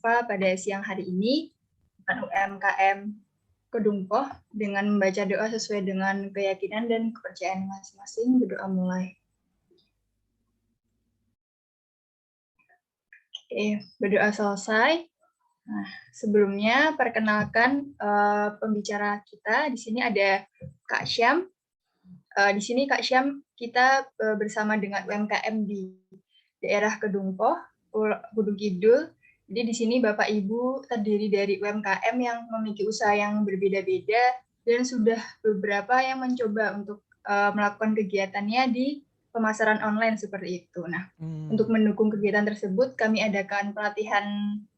pada siang hari ini UMKM Kedungkoh dengan membaca doa sesuai dengan keyakinan dan kepercayaan masing-masing. Berdoa mulai. Oke, berdoa selesai. Nah, sebelumnya perkenalkan pembicara kita. Di sini ada Kak Syam. Di sini Kak Syam kita bersama dengan UMKM di daerah Kedungkoh, Gunung Kidul. Jadi di sini Bapak Ibu terdiri dari UMKM yang memiliki usaha yang berbeda-beda dan sudah beberapa yang mencoba untuk melakukan kegiatannya di pemasaran online seperti itu. Nah, untuk mendukung kegiatan tersebut kami adakan pelatihan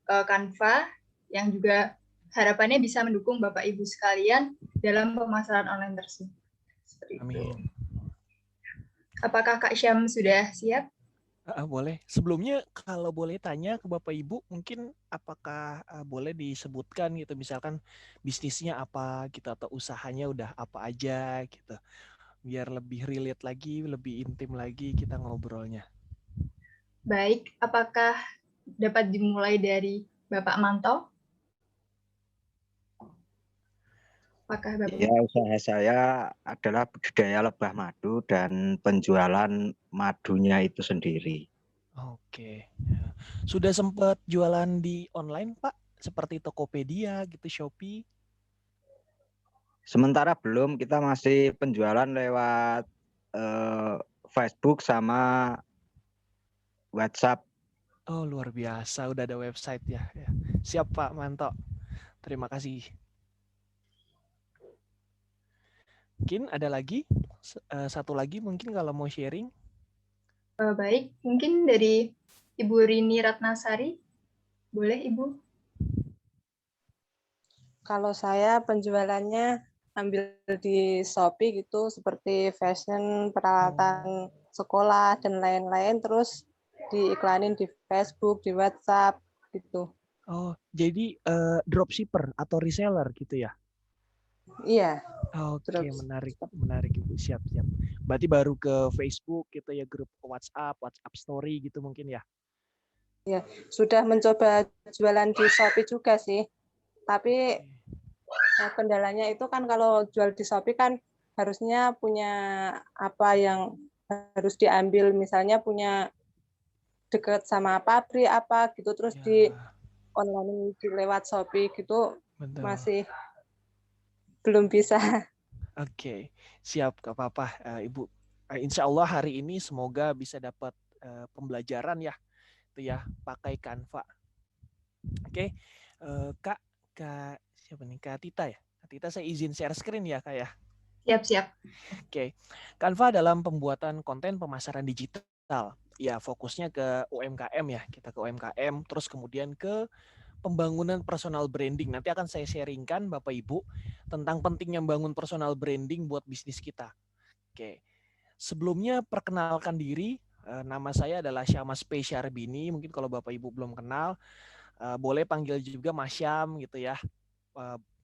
Canva yang juga harapannya bisa mendukung Bapak Ibu sekalian dalam pemasaran online tersebut. Seperti itu. Amin. Apakah Kak Syam sudah siap? Boleh. Sebelumnya kalau boleh tanya ke Bapak Ibu, mungkin apakah boleh disebutkan gitu, misalkan bisnisnya apa gitu atau usahanya udah apa aja gitu, biar lebih relate lagi, lebih intim lagi kita ngobrolnya. Baik, apakah dapat dimulai dari Bapak Manto? Apakah Bapak? Ya, usaha saya adalah budidaya lebah madu dan penjualan madunya itu sendiri. Oke. Sudah sempat jualan di online, Pak? Seperti Tokopedia gitu, Shopee? Sementara belum, kita masih penjualan lewat Facebook sama WhatsApp. Oh, luar biasa. Udah ada website ya. Siap, Pak Manto. Terima kasih. Mungkin ada lagi? Satu lagi mungkin kalau mau sharing. Baik, mungkin dari Ibu Rini Ratnasari. Boleh, Ibu? Kalau saya penjualannya ambil di Shopee gitu, seperti fashion, peralatan sekolah, dan lain-lain. Terus diiklanin di Facebook, di WhatsApp, gitu. Oh, jadi dropshipper atau reseller gitu ya? Iya. Oke, menarik Ibu. Siap. Berarti baru ke Facebook gitu ya, grup WhatsApp Story gitu mungkin ya? Ya, sudah mencoba jualan di Shopee juga sih. Tapi kendalanya itu kan kalau jual di Shopee kan harusnya punya apa yang harus diambil, misalnya punya dekat sama pabrik apa gitu, terus ya. di online di lewat Shopee gitu. Betul. Masih belum bisa. Oke, siap, gak apa-apa Ibu. Insya Allah hari ini semoga bisa dapat pembelajaran ya, itu ya, pakai Canva. Oke, Kak siapa nih? Kak Tita ya? Kak Tita, saya izin share screen ya, Kak ya? Siap. Oke, Canva dalam pembuatan konten pemasaran digital. Ya, fokusnya ke UMKM ya, kita ke UMKM, terus kemudian ke pembangunan personal branding. Nanti akan saya sharingkan Bapak Ibu tentang pentingnya membangun personal branding buat bisnis kita. Oke, sebelumnya perkenalkan diri. Nama saya adalah Syamas P. Syarbini. Mungkin kalau Bapak Ibu belum kenal, boleh panggil juga Mas Syam gitu ya.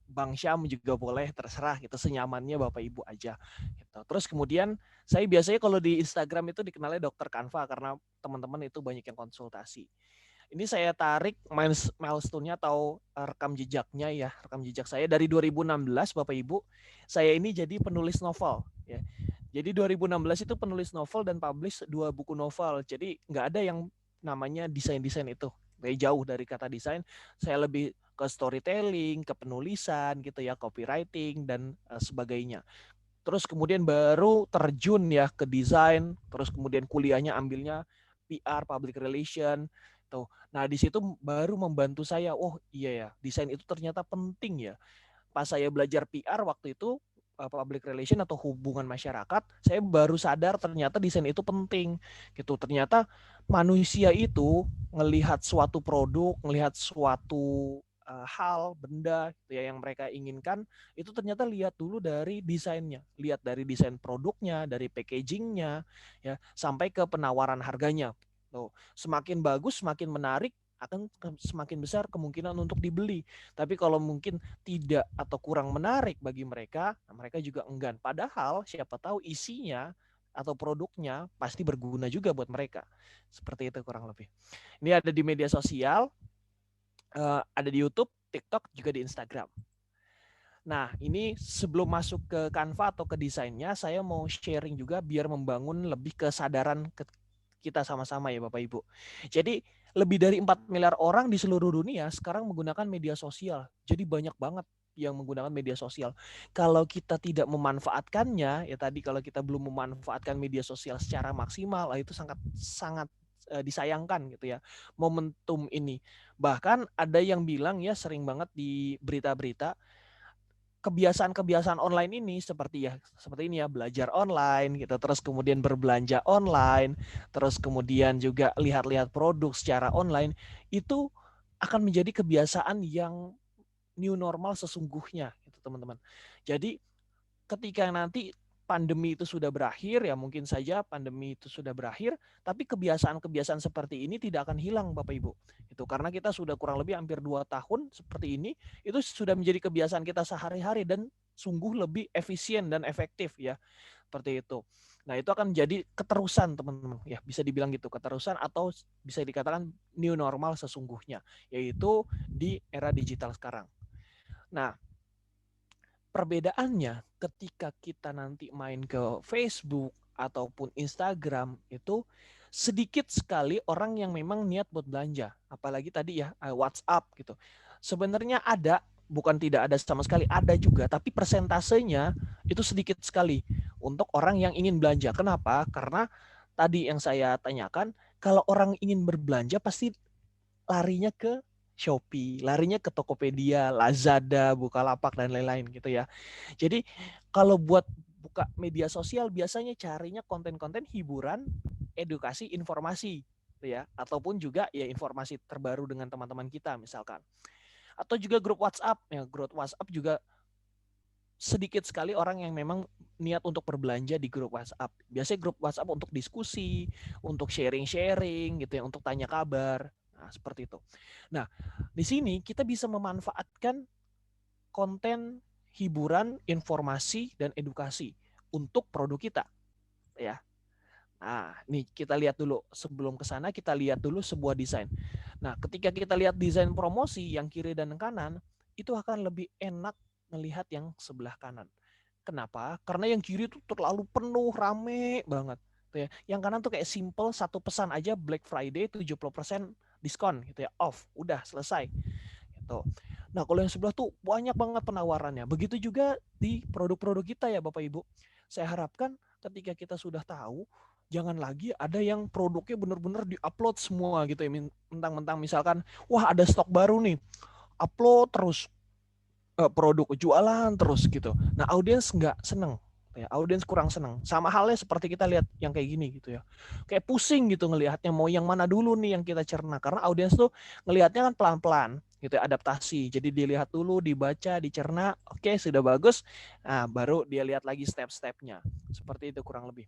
Bang Syam juga boleh, terserah gitu, senyamannya Bapak Ibu aja gitu. Terus kemudian saya biasanya kalau di Instagram itu dikenalnya Dokter Canva karena teman-teman itu banyak yang konsultasi. Ini saya tarik milestone-nya atau rekam jejaknya ya, rekam jejak saya dari 2016 Bapak Ibu. Saya ini jadi penulis novel ya. Jadi 2016 itu penulis novel dan publish 2 buku novel. Jadi nggak ada yang namanya desain-desain itu. Jauh dari kata desain, saya lebih ke storytelling, ke penulisan gitu ya, copywriting dan sebagainya. Terus kemudian baru terjun ya ke desain, terus kemudian kuliahnya ambilnya PR, public relation tuh. Nah, di situ baru membantu saya, oh iya ya, desain itu ternyata penting ya. Pas saya belajar PR waktu itu, public relation atau hubungan masyarakat, saya baru sadar ternyata desain itu penting gitu. Ternyata manusia itu ngelihat suatu produk, ngelihat suatu hal, benda gitu ya yang mereka inginkan, itu ternyata lihat dulu dari desainnya, lihat dari desain produknya, dari packagingnya, ya sampai ke penawaran harganya. Tuh, semakin bagus, semakin menarik, akan semakin besar kemungkinan untuk dibeli. Tapi kalau mungkin tidak atau kurang menarik bagi mereka, mereka juga enggan. Padahal siapa tahu isinya atau produknya pasti berguna juga buat mereka. Seperti itu kurang lebih. Ini ada di media sosial. ada di YouTube, TikTok, juga di Instagram. Nah, ini sebelum masuk ke Canva atau ke desainnya, saya mau sharing juga biar membangun lebih kesadaran kita sama-sama ya Bapak Ibu. Jadi lebih dari 4 miliar orang di seluruh dunia sekarang menggunakan media sosial. Jadi banyak banget yang menggunakan media sosial. Kalau kita tidak memanfaatkannya, ya tadi kalau kita belum memanfaatkan media sosial secara maksimal, itu sangat disayangkan gitu ya momentum ini. Bahkan ada yang bilang ya sering banget di berita-berita kebiasaan-kebiasaan online ini seperti ini ya belajar online gitu, terus kemudian berbelanja online, terus kemudian juga lihat-lihat produk secara online, itu akan menjadi kebiasaan yang new normal sesungguhnya gitu teman-teman. Jadi ketika nanti pandemi itu sudah berakhir, ya mungkin saja pandemi itu sudah berakhir, tapi kebiasaan-kebiasaan seperti ini tidak akan hilang Bapak Ibu. Itu karena kita sudah kurang lebih hampir 2 tahun seperti ini, itu sudah menjadi kebiasaan kita sehari-hari dan sungguh lebih efisien dan efektif ya. Seperti itu. Nah, itu akan menjadi keterusan teman-teman. Ya, bisa dibilang gitu, keterusan atau bisa dikatakan new normal sesungguhnya, yaitu di era digital sekarang. Nah, perbedaannya ketika kita nanti main ke Facebook ataupun Instagram itu sedikit sekali orang yang memang niat buat belanja. Apalagi tadi ya WhatsApp gitu. Sebenarnya ada, bukan tidak ada sama sekali, ada juga. Tapi persentasenya itu sedikit sekali untuk orang yang ingin belanja. Kenapa? Karena tadi yang saya tanyakan, kalau orang ingin berbelanja pasti larinya ke Shopee, larinya ke Tokopedia, Lazada, Bukalapak, dan lain-lain gitu ya. Jadi kalau buat buka media sosial biasanya carinya konten-konten hiburan, edukasi, informasi gitu ya. Ataupun juga ya informasi terbaru dengan teman-teman kita misalkan. Atau juga grup WhatsApp. Ya, grup WhatsApp juga sedikit sekali orang yang memang niat untuk berbelanja di grup WhatsApp. Biasanya grup WhatsApp untuk diskusi, untuk sharing-sharing gitu ya, untuk tanya kabar. Nah, seperti itu. Nah, di sini kita bisa memanfaatkan konten hiburan, informasi, dan edukasi untuk produk kita. Ya. Nah, nih kita lihat dulu. Sebelum ke sana, kita lihat dulu sebuah desain. Nah, ketika kita lihat desain promosi yang kiri dan kanan, itu akan lebih enak melihat yang sebelah kanan. Kenapa? Karena yang kiri itu terlalu penuh, rame banget. Yang kanan tuh kayak simple, satu pesan aja Black Friday 70% diskon gitu ya, off, udah selesai gitu. Nah, kalau yang sebelah tuh banyak banget penawarannya. Begitu juga di produk-produk kita ya Bapak Ibu. Saya harapkan ketika kita sudah tahu, jangan lagi ada yang produknya benar-benar di-upload semua gitu ya. Mentang-mentang misalkan, wah ada stok baru nih, upload terus produk, jualan terus gitu. Nah, audiens nggak seneng. Ya, audiens kurang senang. Sama halnya seperti kita lihat yang kayak gini gitu ya. Kayak pusing gitu ngelihatnya mau yang mana dulu nih yang kita cerna. Karena audiens tuh ngelihatnya kan pelan-pelan gitu ya, adaptasi. Jadi dilihat dulu, dibaca, dicerna. Oke, sudah bagus. Nah, baru dia lihat lagi step-stepnya. Seperti itu kurang lebih.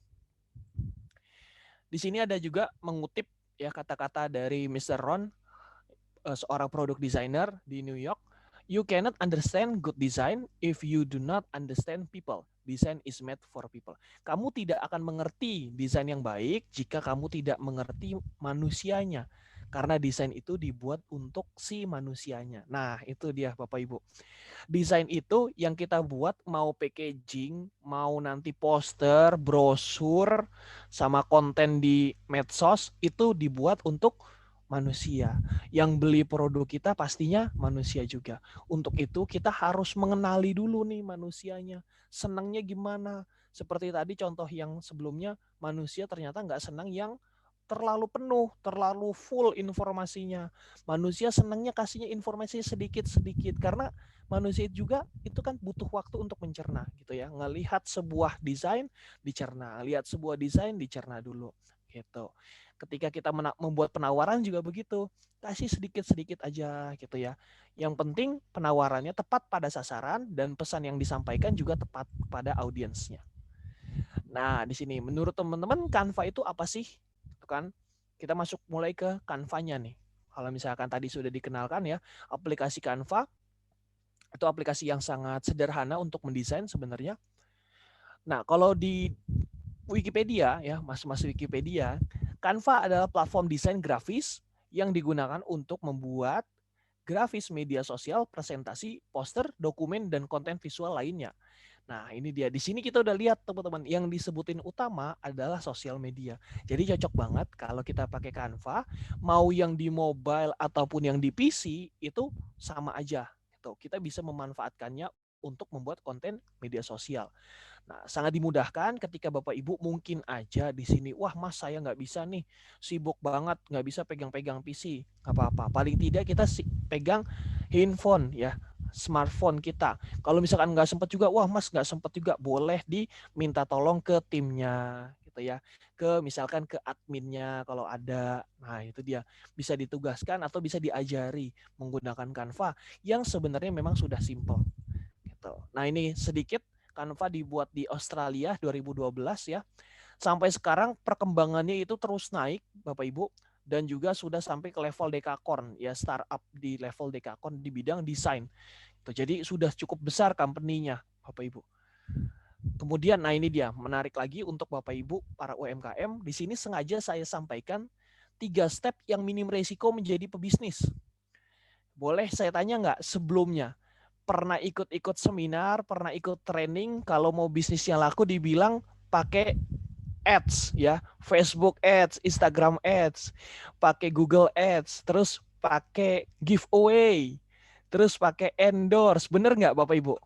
Di sini ada juga mengutip ya kata-kata dari Mr. Ron, seorang product designer di New York. You cannot understand good design if you do not understand people. Design is made for people. Kamu tidak akan mengerti desain yang baik jika kamu tidak mengerti manusianya. Karena desain itu dibuat untuk si manusianya. Nah, itu dia Bapak Ibu. Desain itu yang kita buat mau packaging, mau nanti poster, brosur, sama konten di medsos, itu dibuat untuk manusia. Yang beli produk kita pastinya manusia juga. Untuk itu kita harus mengenali dulu nih manusianya. Senangnya gimana? Seperti tadi contoh yang sebelumnya, manusia ternyata nggak senang yang terlalu penuh, terlalu full informasinya. Manusia senangnya kasihnya informasi sedikit-sedikit karena manusia juga itu kan butuh waktu untuk mencerna gitu ya. Ngelihat sebuah desain dicerna, lihat sebuah desain dicerna dulu gitu. Ketika kita membuat penawaran juga begitu, kasih sedikit-sedikit aja gitu ya. Yang penting penawarannya tepat pada sasaran dan pesan yang disampaikan juga tepat pada audiensnya. Nah, di sini menurut teman-teman Canva itu apa sih? Itu kan kita masuk mulai ke Canva-nya nih. Kalau misalkan tadi sudah dikenalkan ya, aplikasi Canva itu aplikasi yang sangat sederhana untuk mendesain sebenarnya. Nah, kalau di Wikipedia ya, Mas Wikipedia, Canva adalah platform desain grafis yang digunakan untuk membuat, grafis, media sosial, presentasi, poster, dokumen, dan konten visual lainnya. Nah, ini dia. Di sini kita udah lihat teman-teman, yang disebutin utama adalah sosial media. Jadi cocok banget kalau kita pakai Canva, mau yang di mobile ataupun yang di PC itu sama aja. Gitu. Kita bisa memanfaatkannya untuk membuat konten media sosial. Nah, sangat dimudahkan ketika Bapak Ibu mungkin aja di sini, wah Mas saya nggak bisa nih, sibuk banget, nggak bisa pegang-pegang PC. Nggak apa-apa, paling tidak kita pegang handphone ya, smartphone kita. Kalau misalkan nggak sempat juga, wah Mas nggak sempat juga, boleh diminta tolong ke timnya gitu ya, ke misalkan ke adminnya kalau ada. Nah itu dia, bisa ditugaskan atau bisa diajari menggunakan Canva yang sebenarnya memang sudah simple gitu. Nah ini sedikit, Canva dibuat di Australia 2012 ya. Sampai sekarang perkembangannya itu terus naik Bapak Ibu, dan juga sudah sampai ke level dekakorn ya, startup di level dekakorn di bidang desain. Jadi sudah cukup besar company-nya Bapak Ibu. Kemudian nah ini dia, menarik lagi untuk Bapak Ibu para UMKM, di sini sengaja saya sampaikan 3 step yang minim resiko menjadi pebisnis. Boleh saya tanya nggak sebelumnya? Pernah ikut-ikut seminar, pernah ikut training, kalau mau bisnisnya laku dibilang pakai ads ya, Facebook ads, Instagram ads, pakai Google ads, terus pakai giveaway, terus pakai endorse. Bener nggak Bapak Ibu?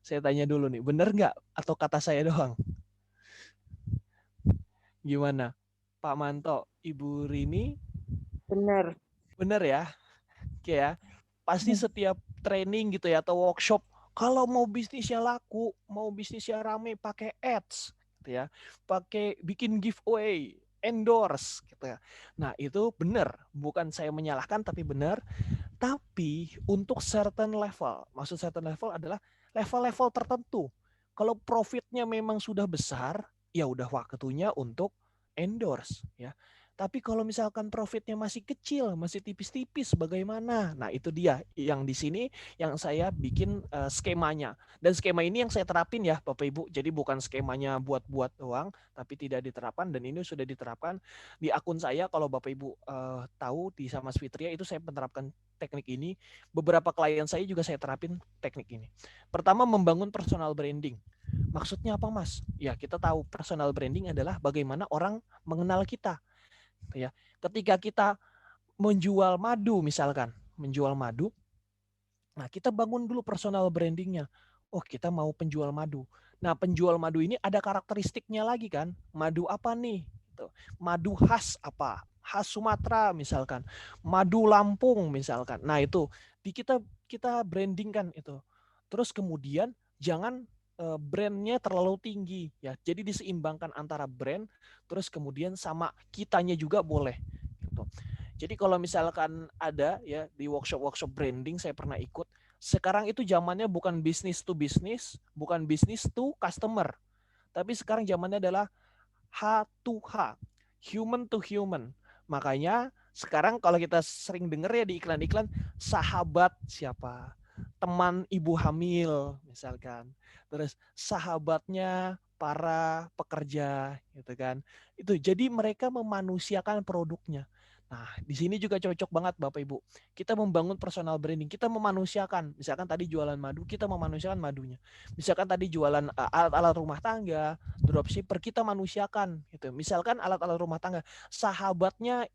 Saya tanya dulu nih, bener nggak atau kata saya doang? Gimana? Pak Manto, Ibu Rini? Benar. Bener ya? Oke ya. Pasti setiap training gitu ya atau workshop, kalau mau bisnisnya laku, mau bisnisnya rame, pakai ads gitu ya, pakai bikin giveaway, endorse gitu ya. Nah itu benar, bukan saya menyalahkan tapi benar. Tapi untuk certain level, maksud certain level adalah level-level tertentu. Kalau profitnya memang sudah besar, ya udah waktunya untuk endorse ya. Tapi kalau misalkan profitnya masih kecil, masih tipis-tipis, bagaimana? Nah itu dia yang di sini yang saya bikin skemanya. Dan skema ini yang saya terapin ya Bapak Ibu. Jadi bukan skemanya buat-buat doang, tapi tidak diterapkan, dan ini sudah diterapkan di akun saya. Kalau Bapak Ibu tahu di Samas Fitria itu saya menerapkan teknik ini. Beberapa klien saya juga saya terapin teknik ini. Pertama, membangun personal branding. Maksudnya apa Mas? Ya kita tahu personal branding adalah bagaimana orang mengenal kita. Ya, ketika kita menjual madu misalkan, menjual madu, nah kita bangun dulu personal brandingnya. Oh kita mau penjual madu. Nah penjual madu ini ada karakteristiknya lagi kan. Madu apa nih? Madu khas apa? Khas Sumatera misalkan. Madu Lampung misalkan. Nah itu kita brandingkan itu. Terus kemudian jangan brandnya terlalu tinggi ya. Jadi diseimbangkan antara brand terus kemudian sama kitanya juga boleh gitu. Jadi kalau misalkan ada ya di workshop branding saya pernah ikut. Sekarang itu zamannya bukan business to business, bukan business to customer. Tapi sekarang zamannya adalah H to H, human to human. Makanya sekarang kalau kita sering dengar ya di iklan-iklan, sahabat siapa? Teman ibu hamil misalkan. Terus sahabatnya para pekerja gitu kan. Itu jadi mereka memanusiakan produknya. Nah, di sini juga cocok banget Bapak Ibu. Kita membangun personal branding, kita memanusiakan. Misalkan tadi jualan madu, kita memanusiakan madunya. Misalkan tadi jualan alat-alat rumah tangga, dropshipper, kita manusiakan gitu. Misalkan alat-alat rumah tangga, sahabatnya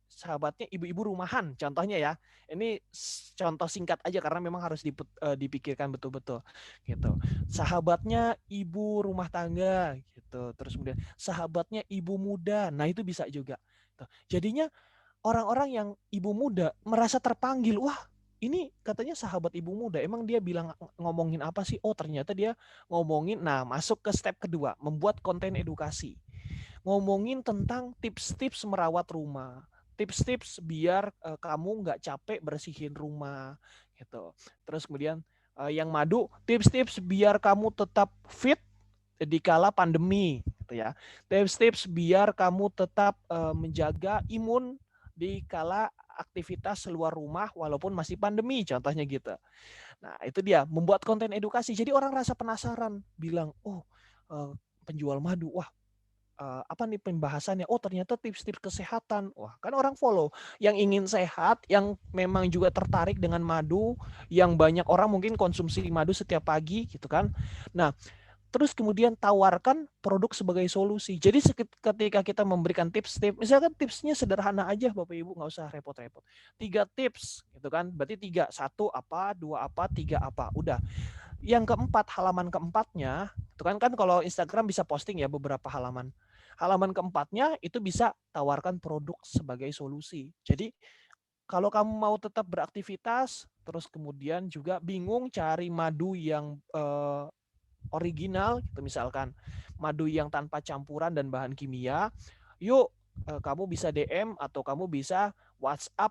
sahabatnya ibu-ibu rumahan contohnya ya. Ini contoh singkat aja karena memang harus dipikirkan betul-betul gitu. Sahabatnya ibu rumah tangga gitu. Terus kemudian sahabatnya ibu muda. Nah, itu bisa juga. Jadinya orang-orang yang ibu muda merasa terpanggil. Wah, ini katanya sahabat ibu muda. Emang dia bilang ngomongin apa sih? Oh, ternyata dia ngomongin. Nah, masuk ke step kedua, membuat konten edukasi. Ngomongin tentang tips-tips merawat rumah, tips-tips biar kamu nggak capek bersihin rumah gitu. Terus kemudian yang madu, tips-tips biar kamu tetap fit di kala pandemi gitu ya. Tips-tips biar kamu tetap menjaga imun di kala aktivitas luar rumah walaupun masih pandemi contohnya gitu. Nah, itu dia membuat konten edukasi. Jadi orang rasa penasaran, bilang, "Oh, penjual madu, wah apa nih pembahasannya? Oh ternyata tips-tips kesehatan. Wah kan orang follow yang ingin sehat, yang memang juga tertarik dengan madu, yang banyak orang mungkin konsumsi madu setiap pagi gitu kan. Nah terus kemudian tawarkan produk sebagai solusi. Jadi ketika kita memberikan tips-tips, misalkan tipsnya sederhana aja Bapak Ibu, nggak usah repot-repot. 3 tips gitu kan, berarti 3, 1 apa, 2 apa, 3 apa, udah. Yang keempat, halaman keempatnya, itu kan kalau Instagram bisa posting ya beberapa halaman. Halaman keempatnya itu bisa tawarkan produk sebagai solusi. Jadi kalau kamu mau tetap beraktivitas, terus kemudian juga bingung cari madu yang original, gitu misalkan madu yang tanpa campuran dan bahan kimia, yuk kamu bisa DM atau kamu bisa WhatsApp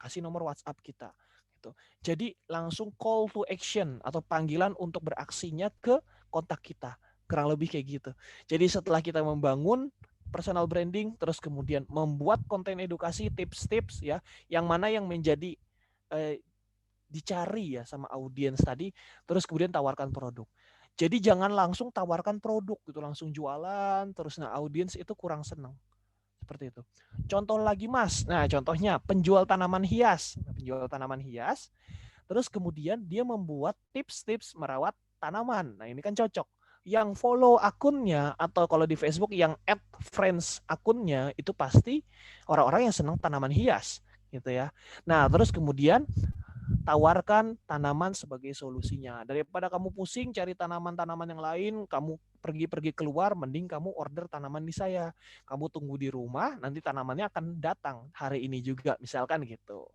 kasih nomor WhatsApp kita. Gitu. Jadi langsung call to action atau panggilan untuk beraksinya ke kontak kita. Kurang lebih kayak gitu. Jadi setelah kita membangun personal branding, terus kemudian membuat konten edukasi, tips-tips ya, yang mana yang menjadi dicari ya sama audiens tadi, terus kemudian tawarkan produk. Jadi jangan langsung tawarkan produk gitu, langsung jualan, terus audiens itu kurang senang. Seperti itu. Contoh lagi Mas, nah contohnya penjual tanaman hias. Penjual tanaman hias, terus kemudian dia membuat tips-tips merawat tanaman. Nah ini kan cocok. Yang follow akunnya atau kalau di Facebook yang add friends akunnya itu pasti orang-orang yang senang tanaman hias gitu ya. Nah terus kemudian tawarkan tanaman sebagai solusinya. Daripada kamu pusing cari tanaman-tanaman yang lain, kamu pergi-pergi keluar, mending kamu order tanaman di saya. Kamu tunggu di rumah, nanti tanamannya akan datang hari ini juga, misalkan gitu.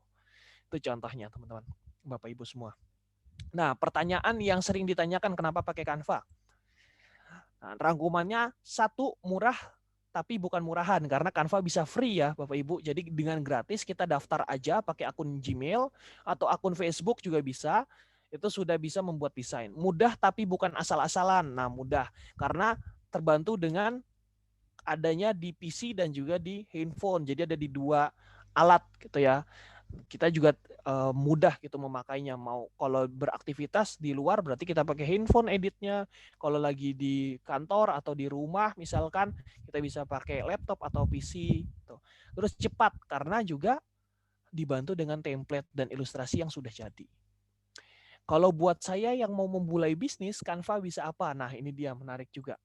Itu contohnya teman-teman, Bapak Ibu semua. Nah, pertanyaan yang sering ditanyakan kenapa pakai Canva? Nah, rangkumannya 1, murah tapi bukan murahan karena Canva bisa free ya Bapak Ibu. Jadi dengan gratis kita daftar aja pakai akun Gmail atau akun Facebook juga bisa. Itu sudah bisa membuat desain. Mudah tapi bukan asal-asalan. Nah, mudah karena terbantu dengan adanya di PC dan juga di handphone. Jadi ada di 2 alat gitu ya. Kita juga mudah gitu memakainya. Mau kalau beraktivitas di luar berarti kita pakai handphone editnya. Kalau lagi di kantor atau di rumah misalkan kita bisa pakai laptop atau PC gitu. Terus cepat karena juga dibantu dengan template dan ilustrasi yang sudah jadi. Kalau buat saya yang mau memulai bisnis, Canva bisa apa? Nah, ini dia menarik juga.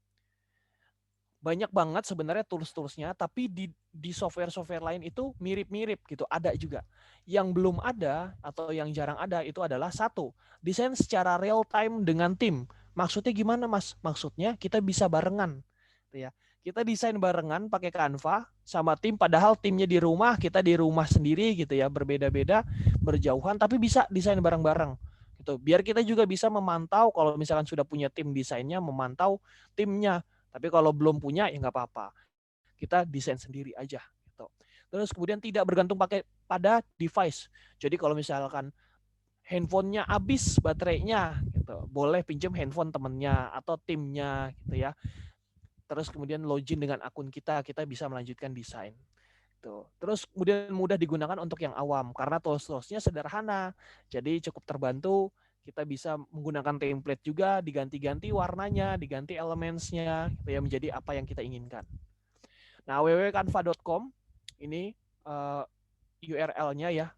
Banyak banget sebenarnya tools-toolsnya, tapi di software-software lain itu mirip-mirip gitu, ada juga. Yang belum ada atau yang jarang ada itu adalah 1, desain secara real time dengan tim. Maksudnya gimana Mas? Maksudnya kita bisa barengan. Gitu ya. Kita desain barengan pakai Canva sama tim, padahal timnya di rumah, kita di rumah sendiri gitu ya, berbeda-beda, berjauhan, tapi bisa desain bareng-bareng. Gitu. Biar kita juga bisa memantau kalau misalkan sudah punya tim desainnya, memantau timnya. Tapi kalau belum punya ya nggak apa-apa. Kita desain sendiri aja gitu. Terus kemudian tidak bergantung pada device. Jadi kalau misalkan handphonenya habis baterainya gitu, boleh pinjam handphone temennya atau timnya gitu ya. Terus kemudian login dengan akun kita bisa melanjutkan desain. Gitu. Terus kemudian mudah digunakan untuk yang awam karena tools-toolsnya sederhana. Jadi cukup terbantu. Kita bisa menggunakan template juga, diganti-ganti warnanya, diganti elementsnya, gitu ya, menjadi apa yang kita inginkan. Nah, www.canva.com ini URL-nya ya,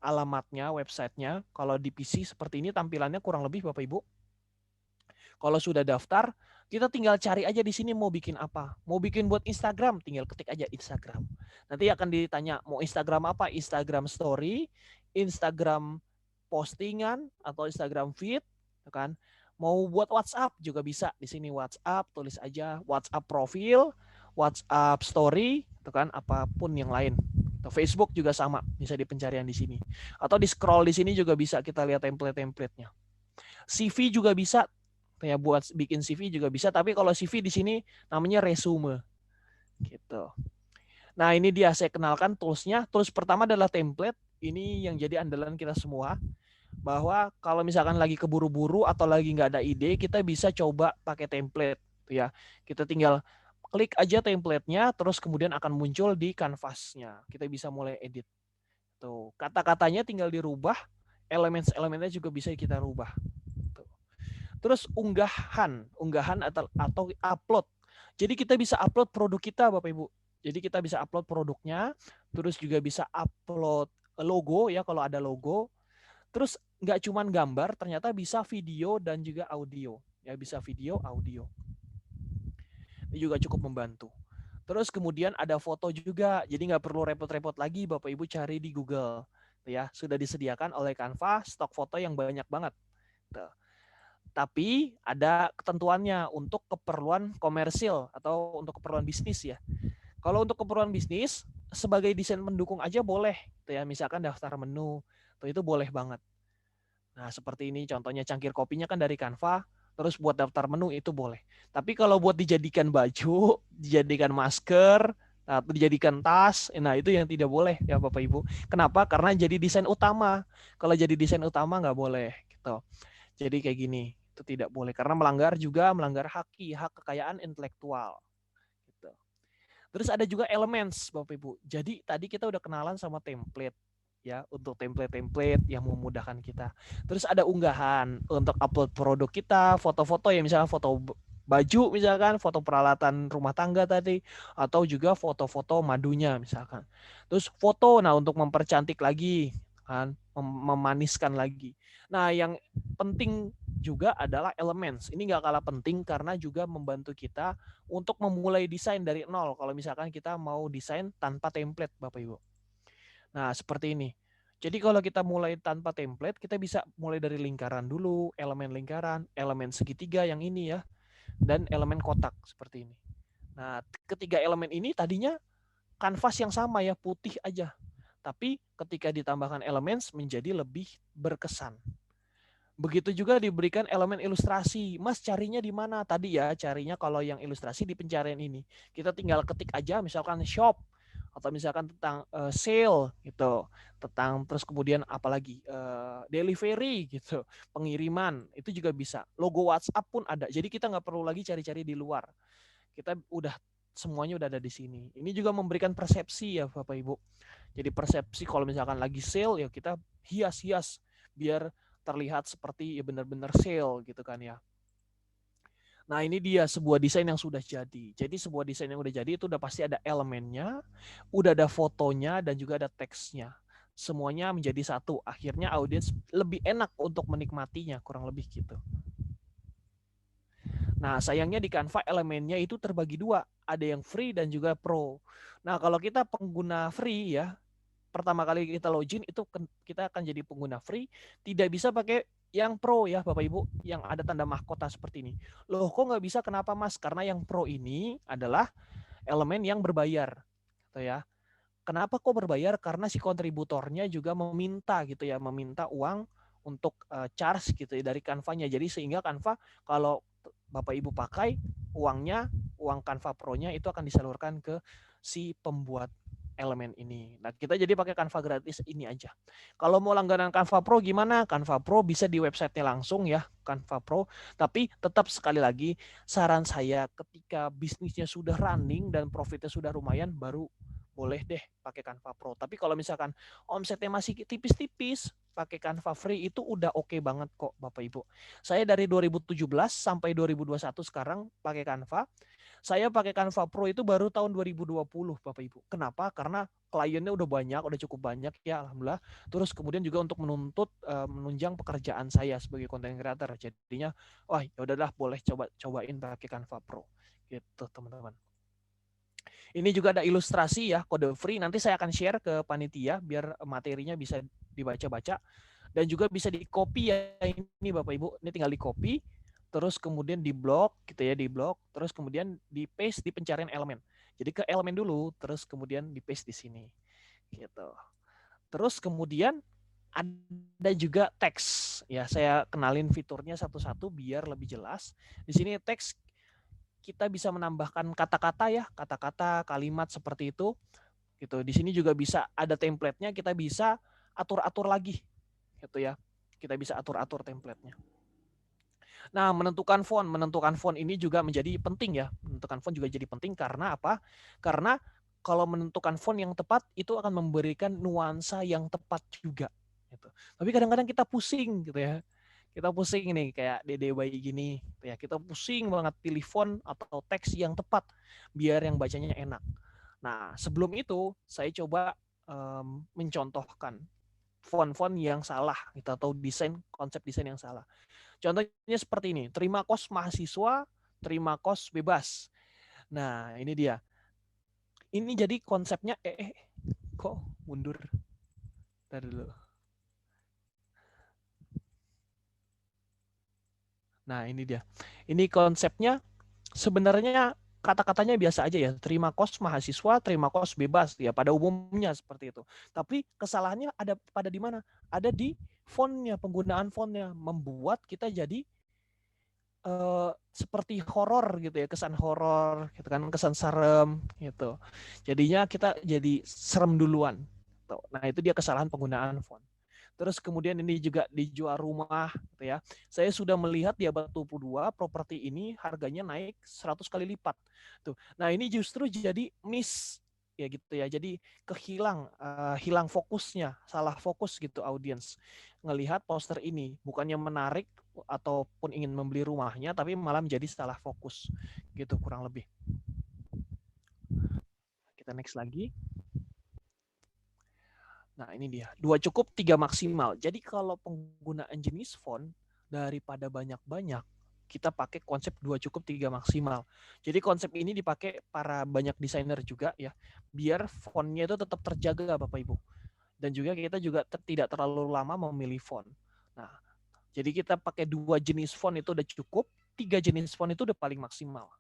alamatnya, websitenya. Kalau di PC seperti ini tampilannya kurang lebih Bapak Ibu. Kalau sudah daftar, kita tinggal cari aja di sini mau bikin apa. Mau bikin buat Instagram, tinggal ketik aja Instagram. Nanti akan ditanya mau Instagram apa? Instagram Story, Instagram postingan atau Instagram feed, kan? Mau buat WhatsApp juga bisa di sini WhatsApp, tulis aja WhatsApp profil, WhatsApp story, kan? Apapun yang lain. Atau Facebook juga sama, bisa di pencarian di sini. Atau di scroll di sini juga bisa kita lihat template-templatenya. CV juga bisa, kayak buat bikin CV juga bisa. Tapi kalau CV di sini namanya resume, gitu. Nah ini dia saya kenalkan toolsnya. Tools pertama adalah template. Ini yang jadi andalan kita semua. Bahwa kalau misalkan lagi keburu-buru atau lagi nggak ada ide, kita bisa coba pakai template, ya. Kita tinggal klik aja templatenya, terus kemudian akan muncul di kanvasnya. Kita bisa mulai edit. Tuh, kata-katanya tinggal dirubah, elemen-elemennya juga bisa kita rubah. Tuh. Terus unggahan atau upload. Jadi kita bisa upload produk kita, Bapak Ibu. Jadi kita bisa upload produknya, terus juga bisa upload logo ya kalau ada logo. Terus nggak cuman gambar, ternyata bisa video dan juga audio. Ya bisa video, audio. Ini juga cukup membantu. Terus kemudian ada foto juga, jadi nggak perlu repot-repot lagi Bapak Ibu cari di Google. Ya sudah disediakan oleh Canva stok foto yang banyak banget. Tuh. Tapi ada ketentuannya untuk keperluan komersil atau untuk keperluan bisnis ya. Kalau untuk keperluan bisnis, sebagai desain pendukung aja boleh, gitu ya. Misalkan daftar menu, itu boleh banget. Nah, seperti ini contohnya cangkir kopinya kan dari Canva, terus buat daftar menu itu boleh. Tapi kalau buat dijadikan baju, dijadikan masker, atau dijadikan tas, nah itu yang tidak boleh ya Bapak Ibu. Kenapa? Karena jadi desain utama. Kalau jadi desain utama nggak boleh, gitu. Jadi kayak gini, itu tidak boleh karena melanggar hak kekayaan intelektual. Gitu. Terus ada juga elements Bapak Ibu. Jadi tadi kita udah kenalan sama template ya untuk template yang memudahkan kita. Terus ada unggahan untuk upload produk kita, foto-foto ya misalnya foto baju misalkan, foto peralatan rumah tangga tadi atau juga foto-foto madunya misalkan. Terus foto nah untuk mempercantik lagi kan, memaniskan lagi. Nah, yang penting juga adalah elements. Ini nggak kalah penting karena juga membantu kita untuk memulai desain dari nol. Kalau misalkan kita mau desain tanpa template, Bapak Ibu. Nah, seperti ini. Jadi kalau kita mulai tanpa template, kita bisa mulai dari lingkaran dulu, elemen segitiga yang ini ya, dan elemen kotak seperti ini. Nah, ketiga elemen ini tadinya kanvas yang sama ya, putih aja. Tapi ketika ditambahkan elements menjadi lebih berkesan. Begitu juga diberikan elemen ilustrasi. Mas carinya di mana? Tadi ya carinya kalau yang ilustrasi di pencarian ini. Kita tinggal ketik aja misalkan shop atau misalkan tentang sale gitu. Tentang terus kemudian apalagi delivery gitu, pengiriman itu juga bisa. Logo WhatsApp pun ada. Jadi kita nggak perlu lagi cari-cari di luar. Kita udah semuanya udah ada di sini. Ini juga memberikan persepsi ya Bapak Ibu. Jadi persepsi kalau misalkan lagi sale ya kita hias-hias biar terlihat seperti ya benar-benar sale gitu kan ya. Nah ini dia sebuah desain yang sudah jadi. Jadi sebuah desain yang udah jadi itu udah pasti ada elemennya, udah ada fotonya dan juga ada teksnya. Semuanya menjadi satu. Akhirnya audiens lebih enak untuk menikmatinya, kurang lebih gitu. Nah sayangnya di Canva elemennya itu terbagi dua. Ada yang free dan juga pro. Nah kalau kita pengguna free ya, pertama kali kita login itu kita akan jadi pengguna free, tidak bisa pakai yang pro ya Bapak Ibu, yang ada tanda mahkota seperti ini. Loh kok nggak bisa, kenapa Mas? Karena yang pro ini adalah elemen yang berbayar, gitu ya. Kenapa kok berbayar? Karena si kontributornya juga meminta gitu ya, meminta uang untuk charge gitu ya dari Canva-nya. Jadi sehingga Canva kalau Bapak Ibu pakai uangnya, uang Canva Pro-nya itu akan disalurkan ke si pembuat elemen ini. Nah, kita jadi pakai Canva gratis ini aja. Kalau mau langganan Canva Pro gimana? Canva Pro bisa di website-nya langsung ya, Canva Pro. Tapi tetap sekali lagi, saran saya ketika bisnisnya sudah running dan profitnya sudah lumayan, baru boleh deh pakai Canva Pro. Tapi kalau misalkan omsetnya masih tipis-tipis, pakai Canva Free itu udah oke banget kok Bapak Ibu. Saya dari 2017 sampai 2021 sekarang pakai Canva. Saya pakai Canva Pro itu baru tahun 2020 Bapak Ibu. Kenapa? Karena kliennya udah banyak, udah cukup banyak ya Alhamdulillah. Terus kemudian juga untuk menunjang pekerjaan saya sebagai content creator. Jadinya wah ya udahlah boleh cobain pakai Canva Pro. Gitu teman-teman. Ini juga ada ilustrasi ya, kode free. Nanti saya akan share ke panitia biar materinya bisa dibaca-baca. Dan juga bisa di-copy ya ini Bapak Ibu. Ini tinggal di-copy, terus kemudian di-blok gitu ya, di-blok, terus kemudian di-paste di pencarian elemen. Jadi ke elemen dulu, terus kemudian di-paste di sini. Gitu. Terus kemudian ada juga teks. Ya, saya kenalin fiturnya satu-satu biar lebih jelas. Di sini teks kita bisa menambahkan kata-kata ya, kata-kata, kalimat seperti itu. Gitu. Di sini juga bisa ada template-nya, kita bisa atur-atur lagi. Gitu ya. Kita bisa atur-atur template-nya. Nah, menentukan font ini juga menjadi penting ya. Menentukan font juga jadi penting karena apa? Karena kalau menentukan font yang tepat itu akan memberikan nuansa yang tepat juga gitu. Tapi kadang-kadang kita pusing gitu ya. Kita pusing nih kayak Dede bayi gini, ya kita pusing banget pilih font atau teks yang tepat biar yang bacanya enak. Nah, sebelum itu saya coba mencontohkan font-font yang salah gitu, atau konsep desain yang salah. Contohnya seperti ini, terima kos mahasiswa, terima kos bebas. Nah, ini dia. Ini jadi konsepnya kok mundur. Bentar dulu. Nah, ini dia. Ini konsepnya sebenarnya kata-katanya biasa aja ya. Terima kos mahasiswa, terima kos bebas ya, pada umumnya seperti itu. Tapi kesalahannya ada pada di mana? Ada di fontnya, penggunaan fontnya membuat kita jadi seperti horor gitu ya, kesan horor gitu kan, kesan serem gitu. Jadinya kita jadi serem duluan. Nah, itu dia kesalahan penggunaan font. Terus kemudian ini juga dijual rumah gitu ya. Saya sudah melihat di abad 22 properti ini harganya naik 100 kali lipat. Tuh. Nah, ini justru jadi miss ya gitu ya. Jadi hilang fokusnya, salah fokus gitu audiens. Ngelihat poster ini bukannya menarik ataupun ingin membeli rumahnya, tapi malah menjadi salah fokus gitu kurang lebih. Kita next lagi. Nah, ini dia. 2 cukup, 3 maksimal. Jadi kalau penggunaan jenis font daripada banyak-banyak, kita pakai konsep 2 cukup, 3 maksimal. Jadi konsep ini dipakai para banyak desainer juga ya, biar fontnya itu tetap terjaga Bapak Ibu. Dan juga kita juga tidak terlalu lama memilih font. Nah, jadi kita pakai 2 jenis font itu udah cukup, 3 jenis font itu udah paling maksimal.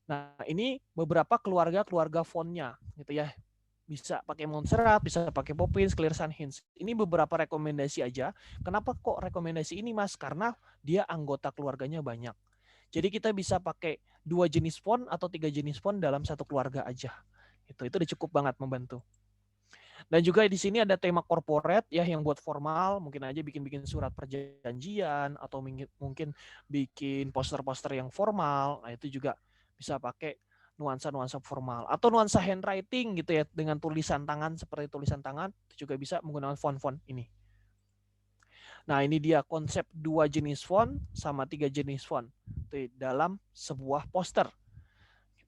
Nah, ini beberapa keluarga fontnya gitu ya. Bisa pakai Montserrat, bisa pakai Poppins, Clear Sans Hints. Ini beberapa rekomendasi aja. Kenapa kok rekomendasi ini, Mas? Karena dia anggota keluarganya banyak. Jadi kita bisa pakai 2 jenis font atau 3 jenis font dalam satu keluarga aja. Itu udah cukup banget membantu. Dan juga di sini ada tema corporate ya, yang buat formal, mungkin aja bikin surat perjanjian atau mungkin bikin poster-poster yang formal. Nah, itu juga bisa pakai nuansa-nuansa formal atau nuansa handwriting gitu ya, dengan tulisan tangan seperti tulisan tangan, itu juga bisa menggunakan font-font ini. Nah, ini dia konsep 2 jenis font sama 3 jenis font dalam sebuah poster.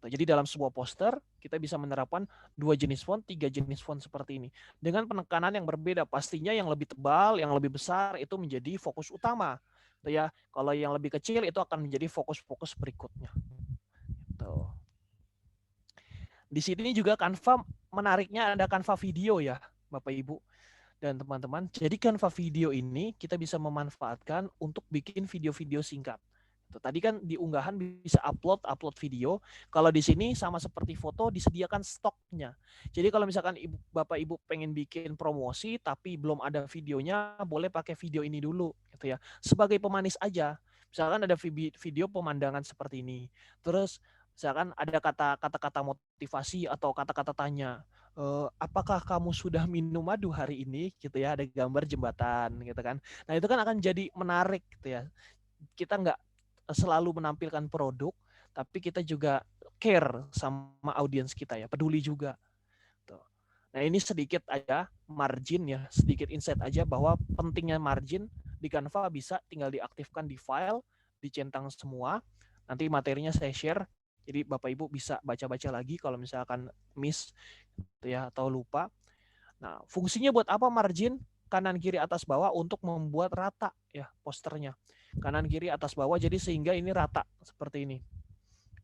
Jadi dalam sebuah poster kita bisa menerapkan 2 jenis font, 3 jenis font seperti ini. Dengan penekanan yang berbeda, pastinya yang lebih tebal, yang lebih besar itu menjadi fokus utama. Ya, kalau yang lebih kecil itu akan menjadi fokus-fokus berikutnya. Di sini juga Canva, menariknya ada Canva video ya, Bapak Ibu dan teman-teman. Jadi Canva video ini kita bisa memanfaatkan untuk bikin video-video singkat. Tadi kan di unggahan bisa upload video. Kalau di sini sama seperti foto, disediakan stoknya. Jadi kalau misalkan Bapak Ibu pengen bikin promosi tapi belum ada videonya, boleh pakai video ini dulu gitu ya. Sebagai pemanis aja. Misalkan ada video pemandangan seperti ini. Terus misalkan ada kata-kata motivasi atau kata-kata tanya, apakah kamu sudah minum madu hari ini gitu ya, ada gambar jembatan gitu kan. Nah, itu kan akan jadi menarik gitu ya. Kita nggak selalu menampilkan produk, tapi kita juga care sama audiens kita ya, peduli juga. Nah, ini sedikit aja margin ya, sedikit insight aja bahwa pentingnya margin di Canva. Bisa tinggal diaktifkan di file, dicentang semua. Nanti materinya saya share. Jadi Bapak Ibu bisa baca-baca lagi kalau misalkan miss ya atau lupa. Nah, fungsinya buat apa margin? Kanan kiri atas bawah untuk membuat rata ya posternya. Kanan kiri atas bawah, jadi sehingga ini rata seperti ini.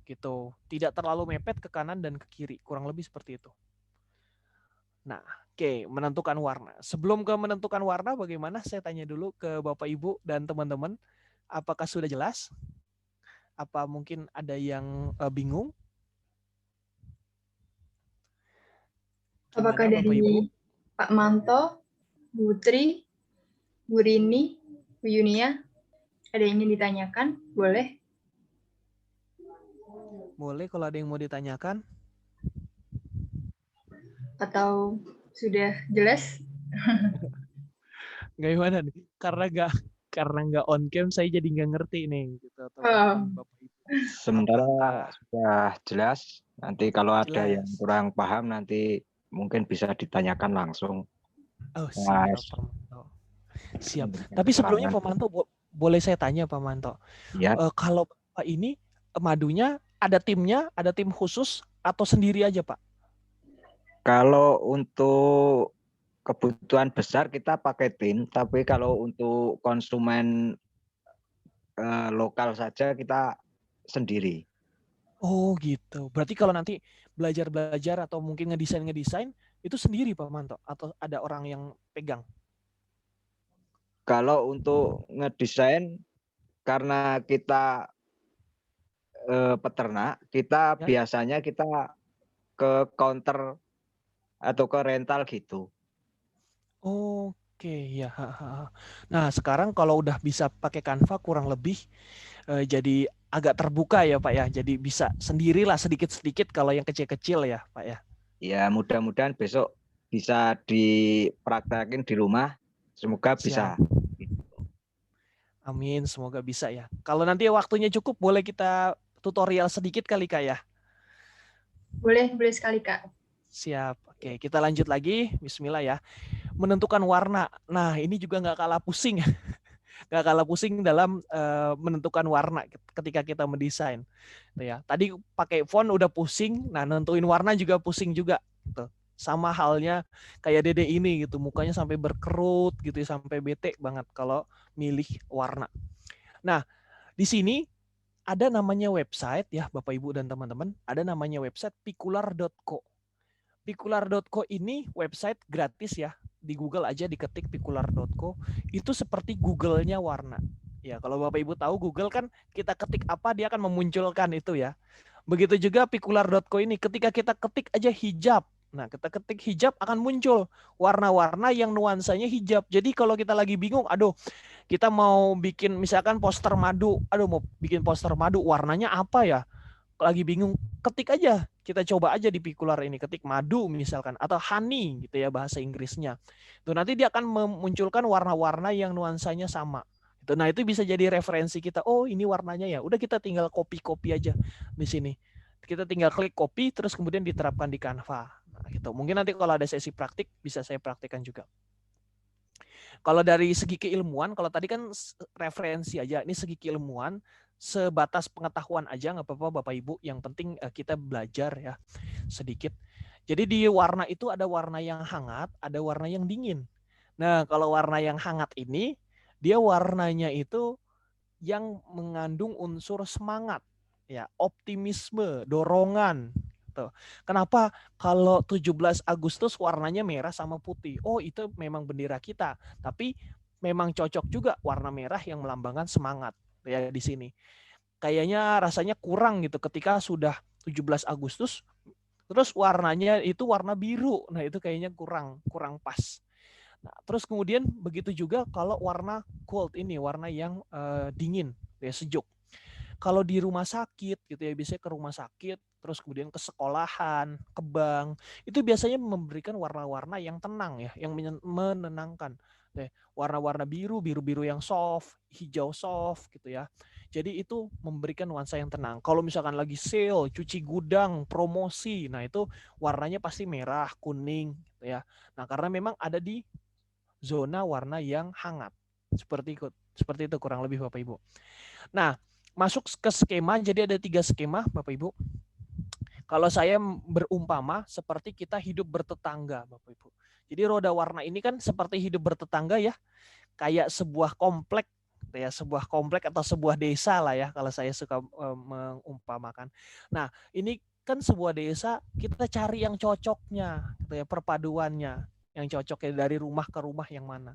Gitu. Tidak terlalu mepet ke kanan dan ke kiri, kurang lebih seperti itu. Nah, oke, menentukan warna. Sebelum ke menentukan warna bagaimana? Saya tanya dulu ke Bapak Ibu dan teman-teman, apakah sudah jelas? Apa mungkin ada yang bingung? Apakah Gimana, dari Bapak Ibu? Pak Manto, Bu Tri, Bu Rini, Bu Yunia, ada yang ingin ditanyakan? Boleh? Boleh kalau ada yang mau ditanyakan. Atau sudah jelas? Gimana nih? Karena nggak on cam, saya jadi nggak ngerti nih. Gitu, Bapak Ibu. Sementara sudah jelas. Nanti kalau ada Jelas. yang kurang paham nanti mungkin bisa ditanyakan langsung. Oh, siap. Siap. memberikan Tapi sebelumnya keterangan. Pak Manto, boleh saya tanya Pak Manto, Ya, kalau Bapak ini madunya ada timnya, ada tim khusus atau sendiri aja Pak? kalau untuk kebutuhan besar kita pakai tim, tapi kalau untuk konsumen lokal saja kita sendiri. Oh gitu. Berarti kalau nanti belajar atau mungkin ngedesain itu sendiri Pak Manto atau ada orang yang pegang? Kalau untuk ngedesain, karena kita peternak, kita Ya. biasanya kita ke counter atau ke rental gitu. Oke ya. Nah sekarang kalau udah bisa pakai Canva kurang lebih jadi agak terbuka ya Pak ya. Jadi bisa sendirilah sedikit-sedikit kalau yang kecil-kecil ya Pak ya. Ya mudah-mudahan besok bisa dipraktekin di rumah. Semoga bisa. Siap. Amin, semoga bisa ya. Kalau nanti waktunya cukup boleh kita tutorial sedikit kali Kak ya. Boleh sekali, Kak. Siap. Oke, kita lanjut lagi. Bismillah ya. Menentukan warna. Nah, ini juga nggak kalah pusing. Nggak kalah pusing dalam menentukan warna ketika kita mendesain. Tuh ya. Tadi pakai font udah pusing. Nah, nentuin warna juga pusing juga. Tuh. Sama halnya kayak Dede ini gitu. Mukanya sampai berkerut gitu, sampai bete banget kalau milih warna. Nah, di sini ada namanya website ya Bapak Ibu dan teman-teman. Ada namanya website picular.co. Picular.co ini website gratis ya. Di Google aja diketik picular.co. Itu seperti Google-nya warna. Ya, kalau Bapak Ibu tahu Google kan kita ketik apa dia akan memunculkan itu ya. Begitu juga picular.co ini ketika kita ketik aja hijab. Nah, kita ketik hijab akan muncul warna-warna yang nuansanya hijab. Jadi kalau kita lagi bingung, aduh, kita mau bikin misalkan poster madu, mau bikin poster madu warnanya apa ya? Lagi bingung, ketik aja. Kita coba aja di Picular ini, ketik madu misalkan atau honey gitu ya bahasa Inggrisnya. Tuh nanti dia akan memunculkan warna-warna yang nuansanya sama. Nah, itu bisa jadi referensi kita. Oh, ini warnanya ya. Udah kita tinggal copy aja di sini. Kita tinggal klik copy terus kemudian diterapkan di Canva. Nah, gitu. Mungkin nanti kalau ada sesi praktik bisa saya praktikkan juga. Kalau dari segi keilmuan, kalau tadi kan referensi aja, ini segi keilmuan, sebatas pengetahuan aja nggak apa-apa Bapak Ibu. Yang penting kita belajar ya sedikit. Jadi di warna itu ada warna yang hangat, ada warna yang dingin. Nah kalau warna yang hangat ini, dia warnanya itu yang mengandung unsur semangat, ya optimisme, dorongan. Kenapa kalau 17 Agustus warnanya merah sama putih? Oh itu memang bendera kita, tapi memang cocok juga warna merah yang melambangkan semangat ya di sini. Kayaknya rasanya kurang gitu ketika sudah 17 Agustus terus warnanya itu warna biru. Nah itu kayaknya kurang pas. Nah, terus kemudian begitu juga kalau warna cold ini, warna yang dingin, ya sejuk. Kalau di rumah sakit gitu ya, biasanya ke rumah sakit, terus kemudian ke sekolahan, ke bank, itu biasanya memberikan warna-warna yang tenang ya, yang menenangkan. Warna-warna biru yang soft, hijau soft gitu ya. Jadi itu memberikan nuansa yang tenang. Kalau misalkan lagi sale, cuci gudang, promosi, nah itu warnanya pasti merah, kuning gitu ya. Nah, karena memang ada di zona warna yang hangat. Seperti itu kurang lebih Bapak Ibu. Nah, masuk ke skema, jadi ada 3 skema Bapak Ibu. Kalau saya berumpama seperti kita hidup bertetangga Bapak Ibu. Jadi roda warna ini kan seperti hidup bertetangga ya. Kayak sebuah komplek ya, sebuah komplek atau sebuah desa lah ya kalau saya suka mengumpamakan. Nah, ini kan sebuah desa, kita cari yang cocoknya gitu ya, perpaduannya yang cocoknya dari rumah ke rumah yang mana.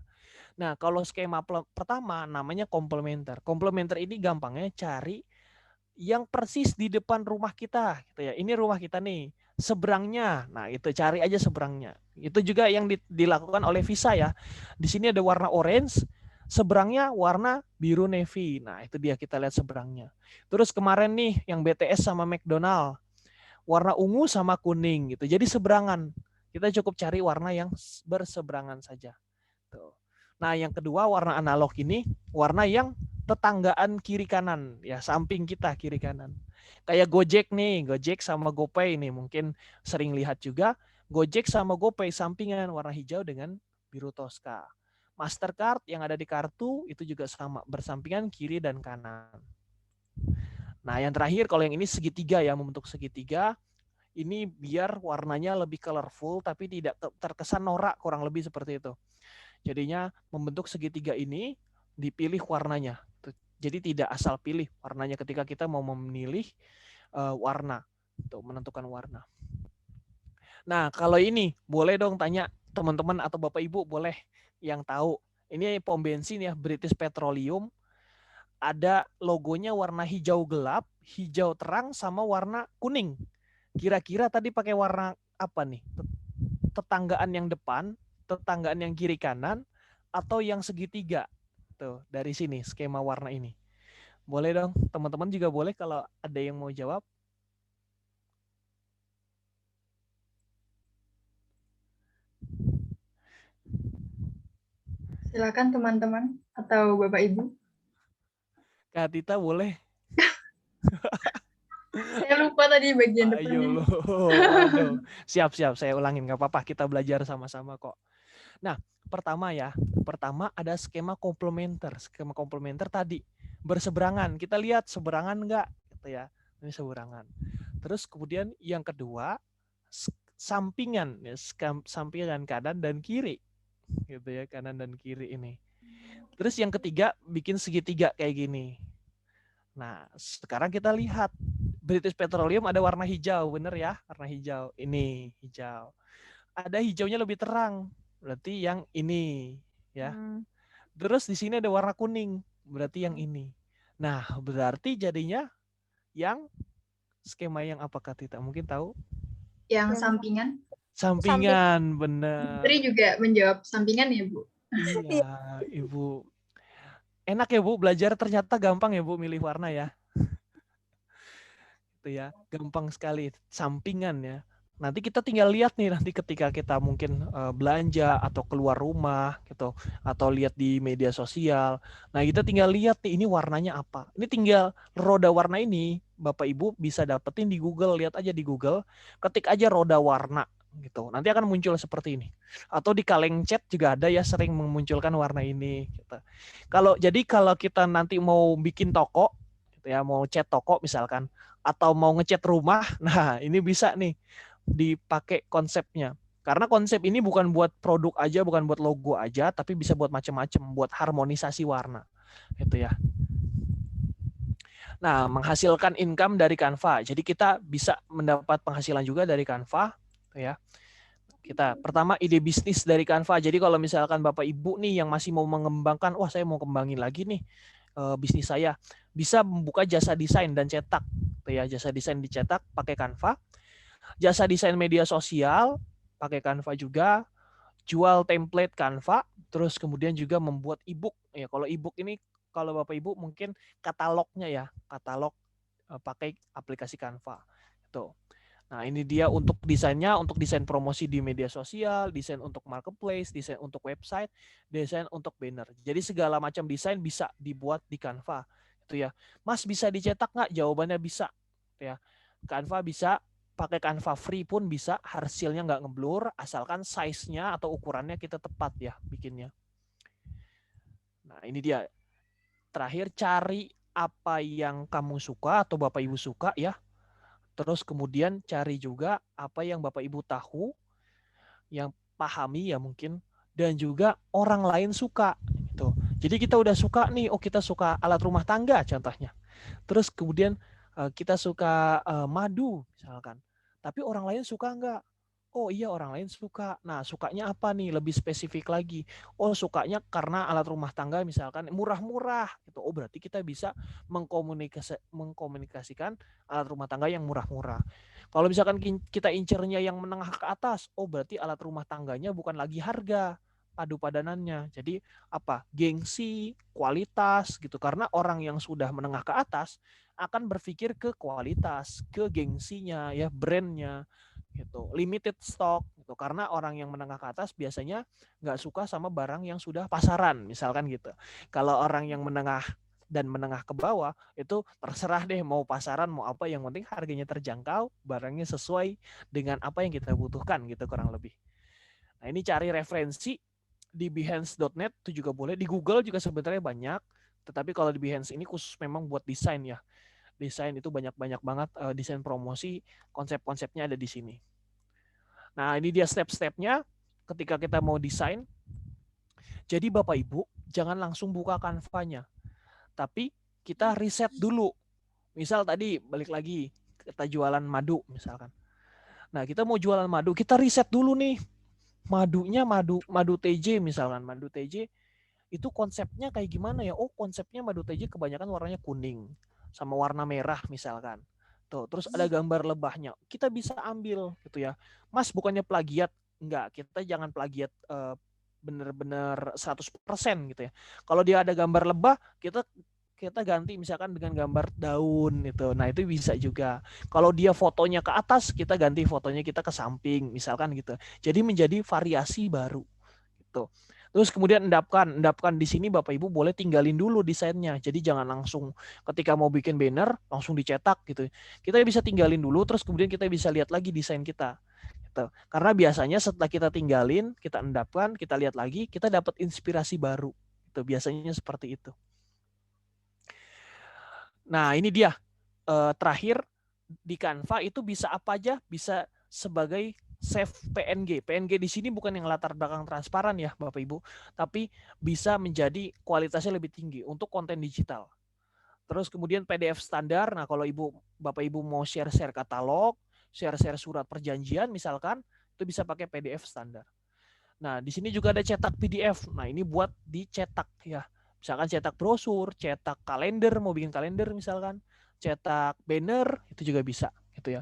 Nah, kalau skema pertama namanya komplementer. Komplementer ini gampangnya cari yang persis di depan rumah kita gitu ya. Ini rumah kita nih, seberangnya. Nah, itu cari aja seberangnya. Itu juga yang dilakukan oleh Visa ya. Di sini ada warna orange, seberangnya warna biru navy. Nah, itu dia kita lihat seberangnya. Terus kemarin nih yang BTS sama McDonald, warna ungu sama kuning gitu. Jadi seberangan. Kita cukup cari warna yang berseberangan saja. Tuh. Nah, yang kedua warna analog ini warna yang tetanggaan kiri kanan, ya samping kita kiri kanan. Kayak Gojek nih, Gojek sama GoPay nih mungkin sering lihat juga. Gojek sama GoPay sampingan warna hijau dengan biru toska. Mastercard yang ada di kartu itu juga sama, bersampingan kiri dan kanan. Nah, yang terakhir kalau yang ini segitiga ya, membentuk segitiga, ini biar warnanya lebih colorful tapi tidak terkesan norak, kurang lebih seperti itu. Jadinya membentuk segitiga ini dipilih warnanya. Jadi tidak asal pilih warnanya ketika kita mau memilih warna, untuk menentukan warna. Nah, kalau ini boleh dong tanya teman-teman atau Bapak Ibu boleh yang tahu. Ini pom bensin ya, British Petroleum. Ada logonya warna hijau gelap, hijau terang, sama warna kuning. Kira-kira tadi pakai warna apa nih? Tetanggaan yang depan, tetanggaan yang kiri kanan, atau yang segitiga? Tuh, dari sini skema warna ini. Boleh dong, teman-teman juga boleh kalau ada yang mau jawab. Silakan teman-teman atau Bapak Ibu. Kak Tita boleh. Saya lupa tadi bagian depannya. Ayo loh, waduh. Siap, saya ulangin, nggak apa-apa, kita belajar sama-sama kok. Nah, pertama ada skema komplementer. Skema komplementer tadi berseberangan. Kita lihat seberangan nggak, gitu ya. Ini seberangan. Terus kemudian yang kedua sampingan, ya, sampingan kanan dan kiri, gitu ya, kanan dan kiri ini. Terus yang ketiga bikin segitiga kayak gini. Nah, sekarang kita lihat British Petroleum ada warna hijau, bener ya? Warna hijau. Ini hijau. Ada hijaunya lebih terang, berarti yang ini, ya. Terus di sini ada warna kuning, berarti yang ini. Nah, berarti jadinya yang skema yang apa Kak Tita? Mungkin tahu? Yang sampingan. Sampingan, bener. Putri juga menjawab sampingan ya, Bu? Iya, Ibu. Enak ya, Bu, belajar ternyata gampang ya, Bu, milih warna ya. Itu ya, gampang sekali. Sampingan ya. Nanti kita tinggal lihat nih, nanti ketika kita mungkin belanja atau keluar rumah gitu, atau lihat di media sosial. Nah, kita tinggal lihat nih, ini warnanya apa. Ini tinggal roda warna ini, Bapak Ibu bisa dapetin di Google, lihat aja di Google, ketik aja roda warna gitu. Nanti akan muncul seperti ini. Atau di kaleng chat juga ada ya, sering memunculkan warna ini gitu. Jadi kalau kita nanti mau bikin toko gitu ya, mau cat toko misalkan, atau mau ngecat rumah, nah ini bisa nih dipakai konsepnya. Karena konsep ini bukan buat produk aja, bukan buat logo aja, tapi bisa buat macam-macam, buat harmonisasi warna. Gitu ya. Nah, menghasilkan income dari Canva. Jadi kita bisa mendapat penghasilan juga dari Canva, ya. Kita pertama ide bisnis dari Canva. Jadi kalau misalkan Bapak Ibu nih yang masih mau mengembangkan, wah saya mau kembangin lagi nih bisnis saya, bisa membuka jasa desain dan cetak, ya, jasa desain dicetak pakai Canva. Jasa desain media sosial pakai Canva juga, jual template Canva, terus kemudian juga membuat e-book. Ya, kalau e-book ini kalau Bapak Ibu mungkin katalognya ya, katalog pakai aplikasi Canva. Tuh. Nah, ini dia untuk desainnya, untuk desain promosi di media sosial, desain untuk marketplace, desain untuk website, desain untuk banner. Jadi segala macam desain bisa dibuat di Canva. Itu ya. Mas bisa dicetak nggak? Jawabannya bisa. Ya. Canva bisa, pakai Canva free pun bisa, hasilnya nggak ngeblur, asalkan size-nya atau ukurannya kita tepat ya bikinnya. Nah, ini dia. Terakhir, cari apa yang kamu suka atau Bapak Ibu suka ya. Terus kemudian cari juga apa yang Bapak Ibu tahu, yang pahami ya mungkin, dan juga orang lain suka. Gitu. Jadi kita udah suka nih, kita suka alat rumah tangga contohnya. Terus kemudian kita suka madu misalkan. Tapi orang lain suka enggak? Oh iya, orang lain suka. Nah, sukanya apa nih? Lebih spesifik lagi. Oh, sukanya karena alat rumah tangga misalkan murah-murah gitu. Oh, berarti kita bisa mengkomunikasikan alat rumah tangga yang murah-murah. Kalau misalkan kita incernya yang menengah ke atas, oh berarti alat rumah tangganya bukan lagi harga, padu padanannya. Jadi apa? Gengsi, kualitas gitu. Karena orang yang sudah menengah ke atas akan berpikir ke kualitas, ke gengsinya ya, brandnya gitu, limited stock gitu. Karena orang yang menengah ke atas biasanya nggak suka sama barang yang sudah pasaran misalkan gitu. Kalau orang yang menengah dan menengah ke bawah itu terserah deh mau pasaran mau apa, yang penting harganya terjangkau, barangnya sesuai dengan apa yang kita butuhkan gitu kurang lebih. Nah, ini cari referensi di behance.net itu juga boleh, di Google juga sebenarnya banyak, tetapi kalau di Behance ini khusus memang buat desain ya. Desain itu banyak banget desain promosi, konsep-konsepnya ada di sini. Nah, ini dia step-stepnya ketika kita mau desain. Jadi Bapak Ibu jangan langsung buka Canva-nya, tapi kita riset dulu. Misal tadi balik lagi kita jualan madu misalkan. Nah, kita mau jualan madu, kita riset dulu nih. Madunya madu TJ misalkan, madu TJ itu konsepnya kayak gimana ya? Oh, konsepnya madu TJ kebanyakan warnanya kuning sama warna merah misalkan. Tuh, terus ada gambar lebahnya. Kita bisa ambil gitu ya. Mas, bukannya plagiat? Enggak, kita jangan plagiat bener-bener 100% gitu ya. Kalau dia ada gambar lebah, kita ganti misalkan dengan gambar daun itu. Nah, itu bisa juga. Kalau dia fotonya ke atas, kita ganti fotonya kita ke samping misalkan gitu. Jadi menjadi variasi baru gitu. Terus kemudian endapkan di sini Bapak Ibu boleh tinggalin dulu desainnya. Jadi jangan langsung ketika mau bikin banner langsung dicetak gitu. Kita bisa tinggalin dulu terus kemudian kita bisa lihat lagi desain kita. Gitu. Karena biasanya setelah kita tinggalin, kita endapkan, kita lihat lagi, kita dapat inspirasi baru. Itu biasanya seperti itu. Nah, ini dia. Terakhir di Canva itu bisa apa aja? Bisa sebagai save PNG. PNG di sini bukan yang latar belakang transparan ya, Bapak Ibu, tapi bisa menjadi kualitasnya lebih tinggi untuk konten digital. Terus kemudian PDF standar. Nah, kalau Bapak Ibu mau share-share katalog, share-share surat perjanjian misalkan, itu bisa pakai PDF standar. Nah, di sini juga ada cetak PDF. Nah, ini buat dicetak ya. Misalkan cetak brosur, cetak kalender, mau bikin kalender misalkan, cetak banner, itu juga bisa gitu ya.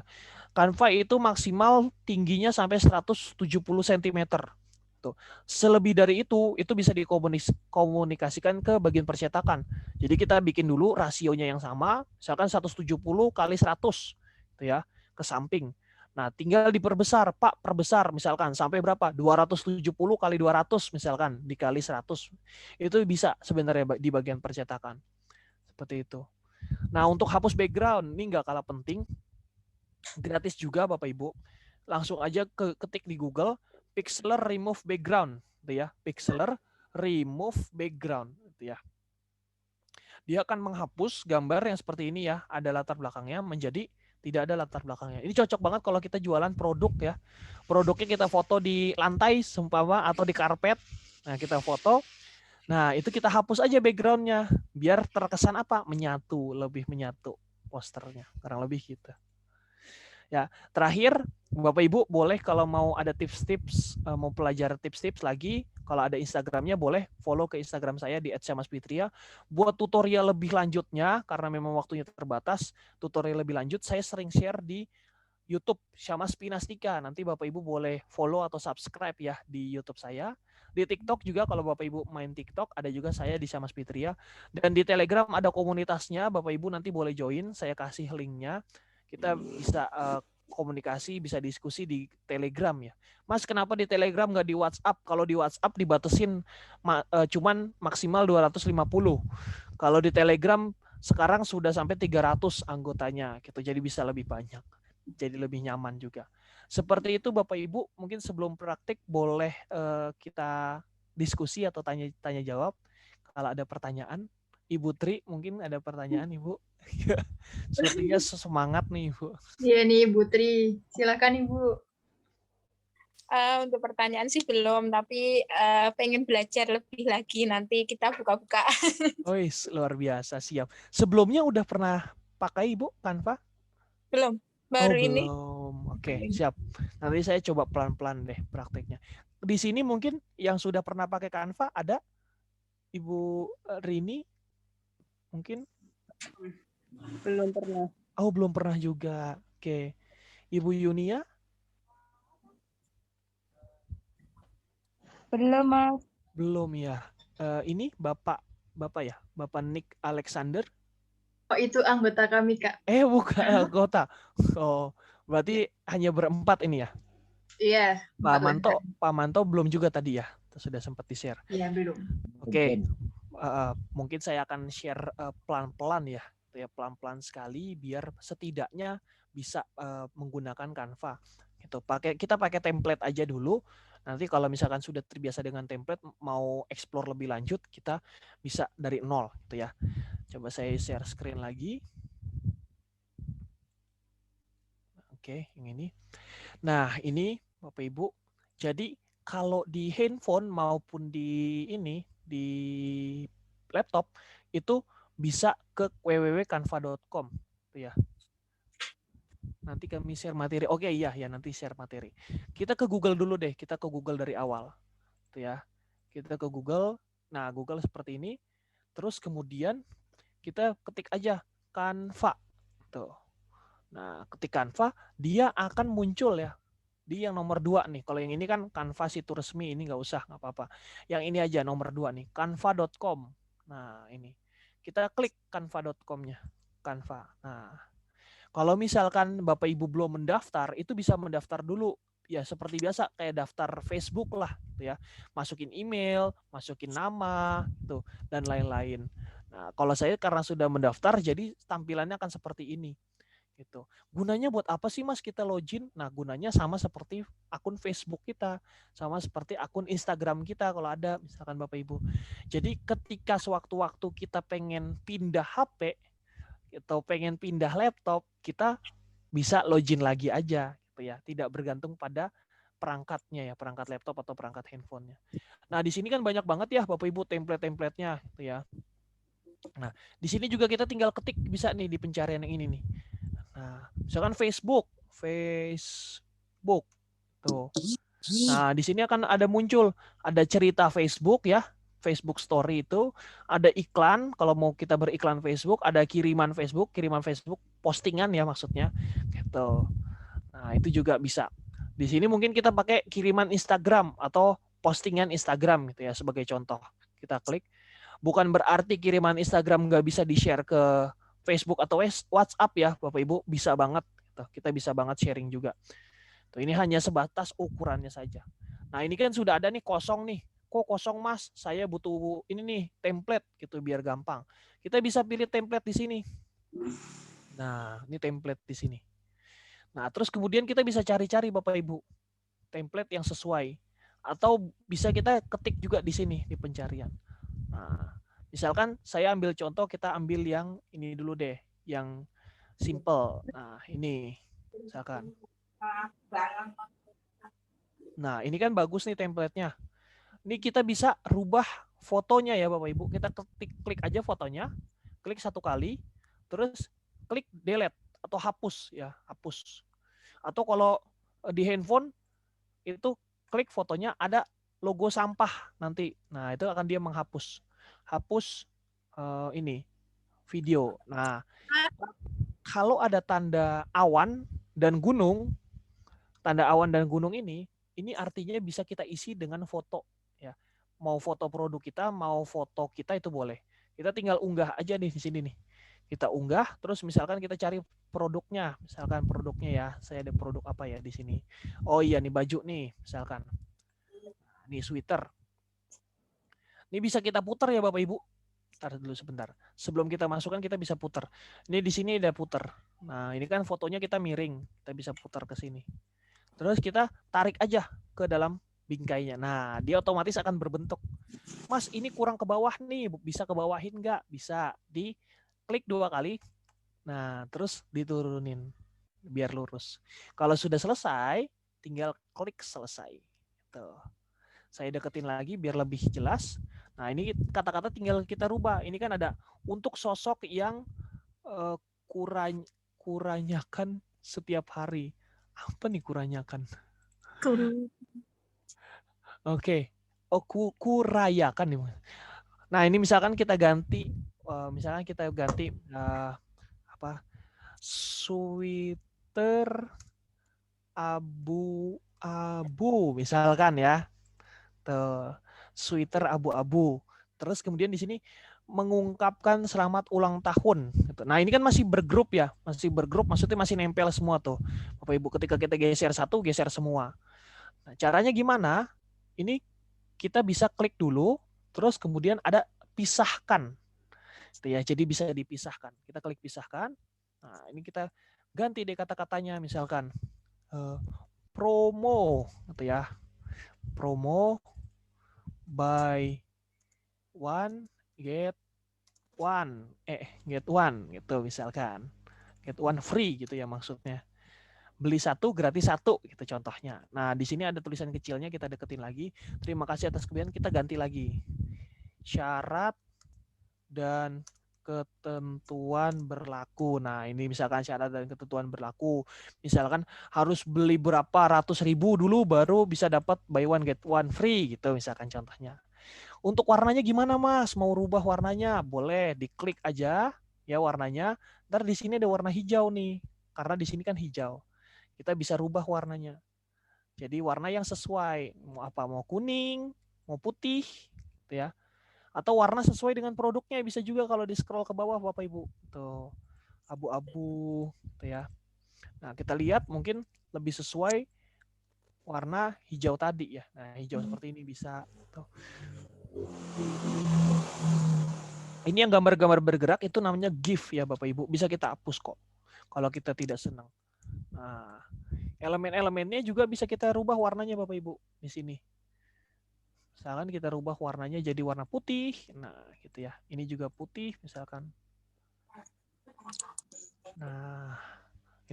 Canva itu maksimal tingginya sampai 170 cm. Tuh. Selebih dari itu bisa dikomunikasikan ke bagian percetakan. Jadi kita bikin dulu rasionya yang sama, misalkan 170 kali 100 gitu ya, ke samping. Nah, tinggal diperbesar, Pak, perbesar misalkan sampai berapa? 270 kali 200 misalkan dikali 100. Itu bisa sebenarnya di bagian percetakan. Seperti itu. Nah, untuk hapus background ini nggak kalah penting. Gratis juga Bapak Ibu. Langsung aja ketik di Google Pixlr remove background gitu ya. Pixlr remove background gitu ya. Dia akan menghapus gambar yang seperti ini ya, ada latar belakangnya menjadi tidak ada latar belakangnya. Ini cocok banget kalau kita jualan produk ya. Produknya kita foto di lantai seumpama atau di karpet. Nah, kita foto. Nah, itu kita hapus aja backgroundnya biar terkesan apa? Lebih menyatu posternya. Kurang lebih gitu. Ya, terakhir Bapak Ibu boleh kalau mau ada tips-tips, mau belajar tips-tips lagi, kalau ada Instagramnya boleh follow ke Instagram saya di @syamaspitria. Buat tutorial lebih lanjutnya, karena memang waktunya terbatas, tutorial lebih lanjut saya sering share di YouTube Syamas Pinastika. Nanti Bapak Ibu boleh follow atau subscribe ya di YouTube saya. Di TikTok juga kalau Bapak Ibu main TikTok ada juga saya di Syamas Pitria. Dan di Telegram ada komunitasnya, Bapak Ibu nanti boleh join, saya kasih linknya. Kita bisa komunikasi, bisa diskusi di Telegram ya. Mas, kenapa di Telegram nggak di WhatsApp? Kalau di WhatsApp dibatesin cuman maksimal 250. Kalau di Telegram sekarang sudah sampai 300 anggotanya gitu. Jadi bisa lebih banyak. Jadi lebih nyaman juga. Seperti itu Bapak Ibu, mungkin sebelum praktik boleh kita diskusi atau tanya jawab. Kalau ada pertanyaan, Ibu Tri mungkin ada pertanyaan Ibu. Sepertinya semangat nih Ibu. Iya nih Ibu Tri, silakan Ibu. Untuk pertanyaan sih belum, tapi pengen belajar lebih lagi, nanti kita buka-buka. Oh, luar biasa, siap. Sebelumnya udah pernah pakai Ibu Canva? Belum, baru ini. Belum. Oke, siap. Nanti saya coba pelan-pelan deh prakteknya. Di sini mungkin yang sudah pernah pakai Canva ada Ibu Rini mungkin? Belum pernah. Oh, belum pernah juga. Oke. Ibu Yunia? Belum, Mas. Belum ya. Ini Bapak ya? Bapak Nick Alexander? Oh, itu anggota kami, Kak. Bukan anggota. Oh, berarti hanya berempat ini ya? Iya. Pak Manto belum juga tadi ya? Sudah sempat di-share. Iya, belum. Oke. Mungkin saya akan share pelan-pelan ya. Pelan-pelan sekali biar setidaknya bisa menggunakan Canva. Gitu. Kita pakai template aja dulu. Nanti kalau misalkan sudah terbiasa dengan template, mau explore lebih lanjut, kita bisa dari nol gitu ya. Coba saya share screen lagi. Oke, yang ini. Nah, ini Bapak Ibu. Jadi kalau di handphone maupun di laptop itu bisa ke www.canva.com tuh ya. Nanti kami share materi. Oke, iya ya, nanti share materi. Kita ke Google dulu deh. Kita ke Google dari awal. Tuh ya. Kita ke Google. Nah, Google seperti ini. Terus kemudian kita ketik aja Canva. Tuh. Nah, ketik Canva, dia akan muncul ya. Di yang nomor 2 nih. Kalau yang ini kan Canva situ resmi, ini nggak usah, nggak apa-apa. Yang ini aja nomor 2 nih, canva.com. Nah, ini. Kita klik canva.com-nya. Canva. Nah, kalau misalkan Bapak Ibu belum mendaftar, itu bisa mendaftar dulu. Ya seperti biasa kayak daftar Facebook lah gitu ya. Masukin email, masukin nama gitu dan lain-lain. Nah, kalau saya karena sudah mendaftar jadi tampilannya akan seperti ini. Gitu. Gunanya buat apa sih Mas kita login? Nah, gunanya sama seperti akun Facebook kita, sama seperti akun Instagram kita kalau ada misalkan Bapak Ibu. Jadi ketika sewaktu-waktu kita pengen pindah HP atau pengen pindah laptop, kita bisa login lagi aja gitu ya, tidak bergantung pada perangkatnya ya, perangkat laptop atau perangkat handphonenya. Nah, di sini kan banyak banget ya Bapak Ibu template-templatenya gitu ya. Nah, di sini juga kita tinggal ketik bisa nih di pencarian yang ini nih. Nah, misalkan Facebook tuh. Nah, di sini akan ada muncul ada cerita Facebook ya, Facebook Story itu, ada iklan kalau mau kita beriklan Facebook, ada kiriman Facebook postingan ya maksudnya, gitu. Nah, itu juga bisa. Di sini mungkin kita pakai kiriman Instagram atau postingan Instagram gitu ya sebagai contoh. Kita klik. Bukan berarti kiriman Instagram nggak bisa di-share ke Facebook atau WhatsApp ya, Bapak Ibu, bisa banget. Kita bisa banget sharing juga. Tuh, ini hanya sebatas ukurannya saja. Nah, ini kan sudah ada nih kosong nih. Kok kosong Mas? Saya butuh ini nih template gitu biar gampang. Kita bisa pilih template di sini. Nah, ini template di sini. Nah, terus kemudian kita bisa cari-cari Bapak Ibu template yang sesuai. Atau bisa kita ketik juga di sini di pencarian. Nah, misalkan saya ambil contoh, kita ambil yang ini dulu deh, yang simple. Nah, ini misalkan. Nah, ini kan bagus nih template-nya. Ini kita bisa rubah fotonya ya Bapak Ibu. Kita klik aja fotonya, klik 1 kali, terus klik delete atau hapus ya, hapus. Atau kalau di handphone itu klik fotonya ada logo sampah nanti. Nah, itu akan dia menghapus. Hapus ini video. Nah, kalau ada tanda awan dan gunung, ini artinya bisa kita isi dengan foto ya. Mau foto produk kita, mau foto kita itu boleh. Kita tinggal unggah aja nih di sini nih. Kita unggah, terus misalkan kita cari produknya, misalkan produknya ya. Saya ada produk apa ya di sini? Oh iya nih baju nih, misalkan. Nih sweater. Ini bisa kita putar ya Bapak Ibu. Taruh dulu sebentar. Sebelum kita masukkan kita bisa putar. Ini di sini ada putar. Nah, ini kan fotonya kita miring. Kita bisa putar ke sini. Terus kita tarik aja ke dalam bingkainya. Nah, dia otomatis akan berbentuk. Mas, ini kurang ke bawah nih. Bisa ke bawahin nggak? Bisa. Diklik 2 kali. Nah, terus diturunin biar lurus. Kalau sudah selesai, tinggal klik selesai. Tuh. Saya deketin lagi biar lebih jelas. Nah, ini kata-kata tinggal kita rubah. Ini kan ada untuk sosok yang kuranyakan setiap hari. Apa nih kuranyakan? Oke. Oh, kurayakan nih. Nah, ini misalkan kita ganti apa? Sweater abu-abu misalkan ya. Tuh, sweater abu-abu. Terus kemudian di sini mengungkapkan selamat ulang tahun. Nah, ini kan masih bergrup ya, maksudnya masih nempel semua tuh. Bapak Ibu, ketika kita geser satu, geser semua. Nah, caranya gimana? Ini kita bisa klik dulu, terus kemudian ada pisahkan. Gitu ya, jadi bisa dipisahkan. Kita klik pisahkan. Nah, ini kita ganti deh kata-katanya, misalkan promo, gitu ya. promo buy one get one gitu misalkan, get one free gitu ya maksudnya, beli satu gratis satu gitu contohnya. Nah di sini ada tulisan kecilnya, kita deketin lagi, terima kasih atas kebijakan, kita ganti lagi syarat dan ketentuan berlaku. Nah ini misalkan syarat dan ketentuan berlaku, misalkan harus beli berapa ratus ribu dulu baru bisa dapat buy one get one free gitu misalkan contohnya. Untuk warnanya gimana Mas? Mau rubah warnanya? Boleh, diklik aja ya warnanya. Ntar di sini ada warna hijau nih. Karena di sini kan hijau. Kita bisa rubah warnanya. Jadi warna yang sesuai. Mau apa? Mau kuning, mau putih, gitu ya. Atau warna sesuai dengan produknya bisa juga kalau di scroll ke bawah Bapak Ibu. Tuh, abu-abu, gitu ya. Nah, kita lihat mungkin lebih sesuai warna hijau tadi ya. Nah, hijau seperti ini bisa. Tuh. Ini yang gambar-gambar bergerak itu namanya GIF ya Bapak Ibu. Bisa kita hapus kok kalau kita tidak senang. Nah, elemen-elemennya juga bisa kita rubah warnanya Bapak Ibu di sini. Misalkan kita rubah warnanya jadi warna putih. Nah, gitu ya. Ini juga putih misalkan. Nah,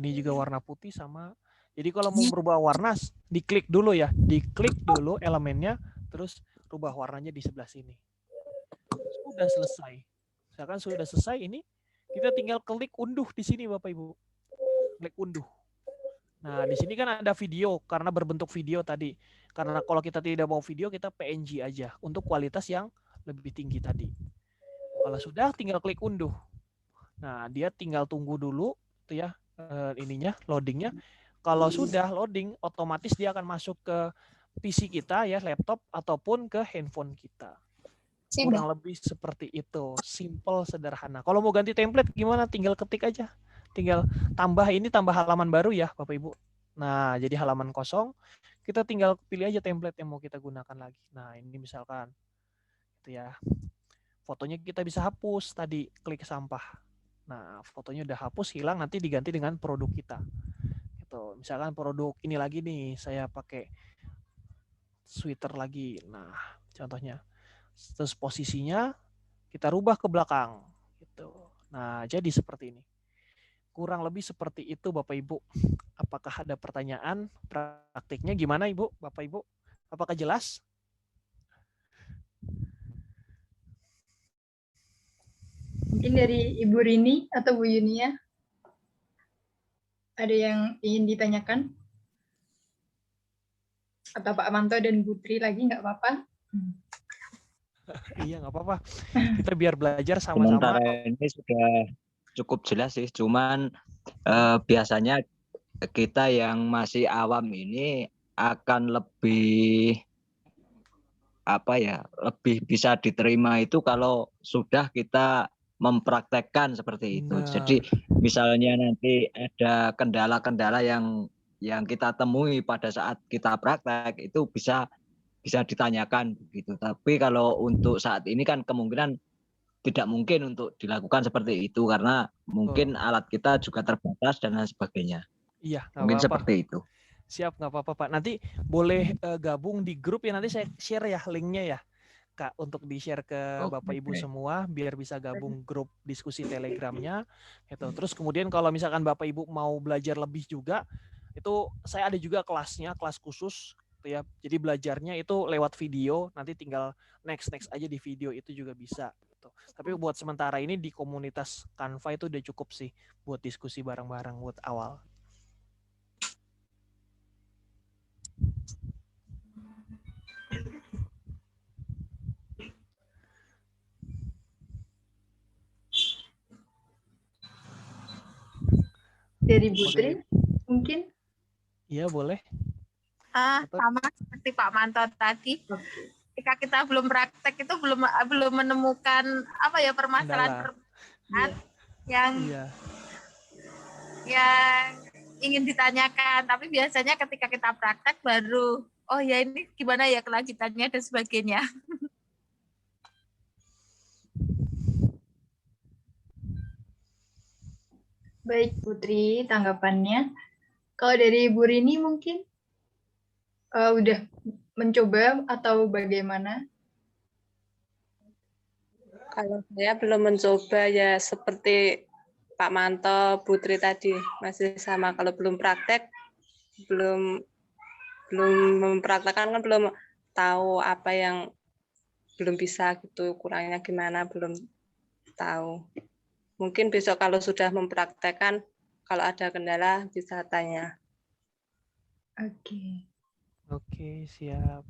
ini juga warna putih sama. Jadi kalau mau berubah warna, diklik dulu ya. Diklik dulu elemennya, terus rubah warnanya di sebelah sini. Sudah selesai. Misalkan sudah selesai ini, kita tinggal klik unduh di sini Bapak Ibu. Klik unduh. Nah, di sini kan ada video karena berbentuk video tadi. Karena kalau kita tidak mau video, kita PNG aja untuk kualitas yang lebih tinggi tadi. Kalau sudah, tinggal klik unduh. Nah, dia tinggal tunggu dulu tuh ya ininya loadingnya. Kalau sudah loading, otomatis dia akan masuk ke PC kita ya, laptop ataupun ke handphone kita. Kurang lebih seperti itu, simple, sederhana. Kalau mau ganti template gimana? Tinggal ketik aja. Tinggal tambah halaman baru ya Bapak Ibu. Nah, jadi halaman kosong, kita tinggal pilih aja template yang mau kita gunakan lagi. Nah, ini misalkan gitu ya. Fotonya kita bisa hapus tadi, klik sampah. Nah, fotonya udah hapus, hilang, nanti diganti dengan produk kita. Gitu. Misalkan produk ini lagi nih, saya pakai sweater lagi. Nah, contohnya. Terus posisinya kita rubah ke belakang gitu. Nah, jadi seperti ini. Kurang lebih seperti itu Bapak Ibu. Apakah ada pertanyaan? Praktiknya gimana Ibu, Bapak Ibu? Apakah jelas? Mungkin dari Ibu Rini atau Bu Yunia ada yang ingin ditanyakan? Atau Pak Manto dan Bu Tri lagi nggak apa-apa? Iya, nggak apa-apa. Kita biar belajar sama-sama. Sementara ini sudah cukup jelas sih. Cuman biasanya kita yang masih awam ini akan lebih lebih bisa diterima itu kalau sudah kita mempraktekkan seperti itu. Benar. Jadi misalnya nanti ada kendala-kendala yang kita temui pada saat kita praktek itu bisa ditanyakan begitu. Tapi kalau untuk saat ini kan kemungkinan tidak mungkin untuk dilakukan seperti itu karena mungkin alat kita juga terbatas dan lain sebagainya. Iya, mungkin apa-apa. seperti itu. Siap, nggak apa-apa Pak. Nanti boleh gabung di grup ya, nanti saya share ya linknya ya Kak, untuk di-share ke Bapak Ibu semua biar bisa gabung grup diskusi Telegramnya gitu. Terus kemudian kalau misalkan Bapak Ibu mau belajar lebih juga, itu saya ada juga kelasnya, kelas khusus gitu ya. Jadi belajarnya itu lewat video, nanti tinggal next aja di video itu juga bisa gitu. Tapi buat sementara ini di komunitas Canva itu udah cukup sih buat diskusi bareng-bareng buat awal. Dari Bu Tri mungkin? Iya, boleh. Sama seperti Pak Manto tadi. Ketika kita belum praktek itu belum menemukan permasalahan yang ingin ditanyakan. Tapi biasanya ketika kita praktek baru, oh ya ini gimana ya kelanjutannya dan sebagainya. Baik Putri, tanggapannya. Kalau dari Bu Rini mungkin udah mencoba atau bagaimana? Kalau saya belum mencoba ya seperti Pak Manto, Putri tadi masih sama. Kalau belum praktek, belum mempraktekkan kan belum tahu apa yang belum bisa gitu, kurangnya gimana belum tahu. Mungkin besok kalau sudah mempraktekkan, kalau ada kendala bisa tanya. Oke. Oke, siap.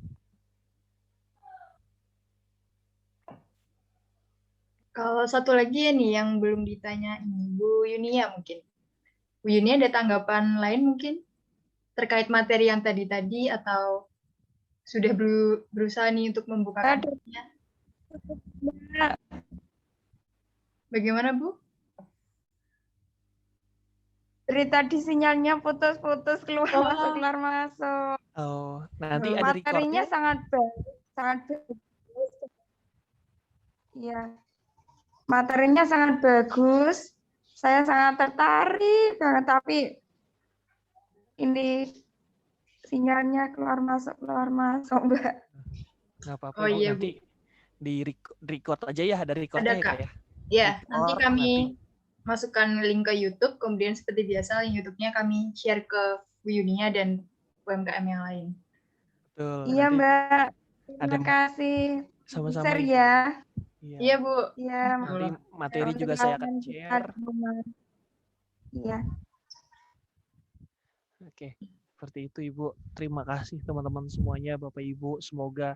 Kalau satu lagi ya nih yang belum ditanya ini, Bu Yunia mungkin. Bu Yunia ada tanggapan lain mungkin terkait materi yang tadi atau sudah berusaha nih untuk membuka kameranya? Bagaimana, Bu? Dari tadi sinyalnya putus-putus keluar masuk. Oh, nanti ada Materinya recordnya. sangat bagus. Iya. Materinya sangat bagus. Saya sangat tertarik banget, tapi ini sinyalnya keluar masuk, Mbak. Nggak apa-apa, Oh Bu. iya, Nanti di record aja ya, ada recordnya Ada, ya, Kak. Kak ya. Ya, nanti Record, kami nanti. masukkan link ke YouTube, kemudian seperti biasa link YouTube-nya kami share ke Bu Yunia dan UMKM yang lain. Betul. Iya, nanti Mbak. Terima ada kasih. sama-sama, Share Ibu. ya. Iya, Bu. Iya. Nanti materi juga saya akan share. Iya. Oke, seperti itu Ibu. Terima kasih teman-teman semuanya, Bapak Ibu. Semoga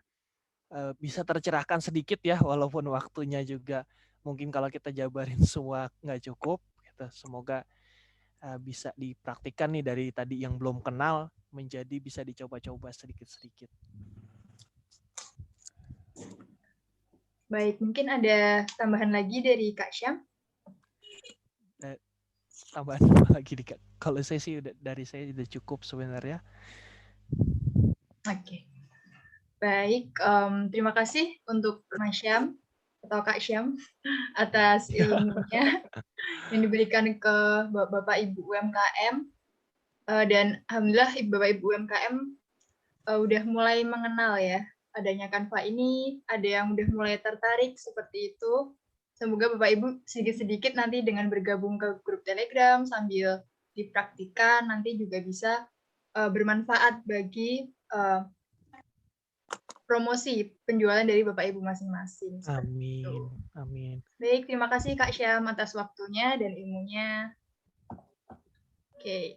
bisa tercerahkan sedikit ya, walaupun waktunya juga mungkin kalau kita jabarin semua nggak cukup. Gitu. Semoga bisa dipraktikkan nih dari tadi yang belum kenal menjadi bisa dicoba-coba sedikit-sedikit. Baik, mungkin ada tambahan lagi dari Kak Syam? Tambahan apa lagi nih Kak? Kalau saya sih dari saya sudah cukup sebenarnya. Oke. Baik, terima kasih untuk Mas Syam atau Kak Syam atas ilmunya yang diberikan ke Bapak Ibu UMKM. Dan alhamdulillah Bapak Ibu UMKM udah mulai mengenal ya adanya Canva ini, ada yang udah mulai tertarik seperti itu. Semoga Bapak Ibu sedikit-sedikit nanti dengan bergabung ke grup Telegram sambil dipraktikan nanti juga bisa bermanfaat bagi promosi penjualan dari Bapak Ibu masing-masing. Amin. Amin. Baik, terima kasih Kak Syam atas waktunya dan ilmunya. Oke.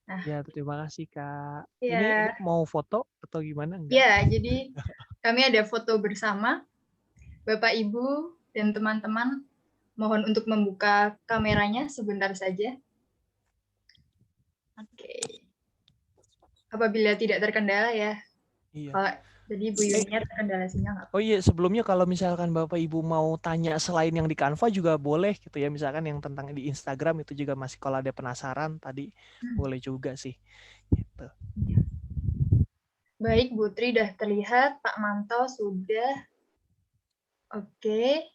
Nah, ya, terima kasih Kak. Ya. Ini mau foto atau gimana? Enggak? Ya, jadi kami ada foto bersama. Bapak, Ibu, dan teman-teman mohon untuk membuka kameranya sebentar saja. Oke. Apabila tidak terkendala ya. Iya. Kalau jadi Bu Yunia terkendala sinyal. Oh iya, sebelumnya kalau misalkan Bapak Ibu mau tanya selain yang di Canva juga boleh gitu ya. Misalkan yang tentang di Instagram itu juga masih kalau ada penasaran tadi boleh juga sih. Gitu. Baik, Bu Tri sudah terlihat, Pak Manto sudah. Oke.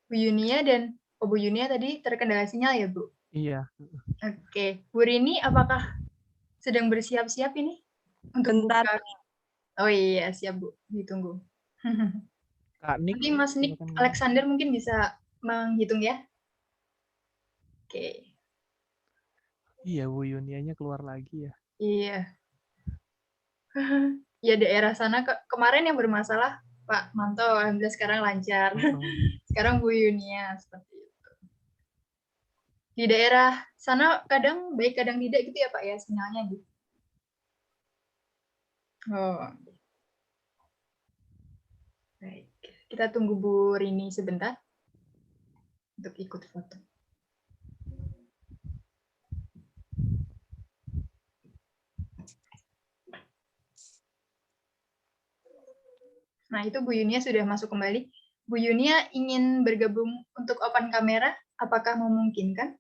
Bu Yunia dan Bu Yunia tadi terkendala sinyal ya, Bu? Iya. Oke. Bu Rini apakah sedang bersiap-siap ini untuk Bentar. buka? Oh iya, siap Bu. Ditunggu. Kak Nik, Nanti Mas Nick Alexander mungkin bisa menghitung ya. Oke. Iya, Bu Yunianya keluar lagi ya. Iya. Ya daerah sana kemarin yang bermasalah Pak Manto, alhamdulillah sekarang lancar. Sekarang Bu Yunia seperti itu. Di daerah sana kadang baik kadang tidak gitu ya Pak ya sinyalnya gitu. Oh. Baik. Kita tunggu Bu Rini sebentar untuk ikut foto. Nah, itu Bu Yunia sudah masuk kembali. Bu Yunia ingin bergabung untuk open kamera, apakah memungkinkan?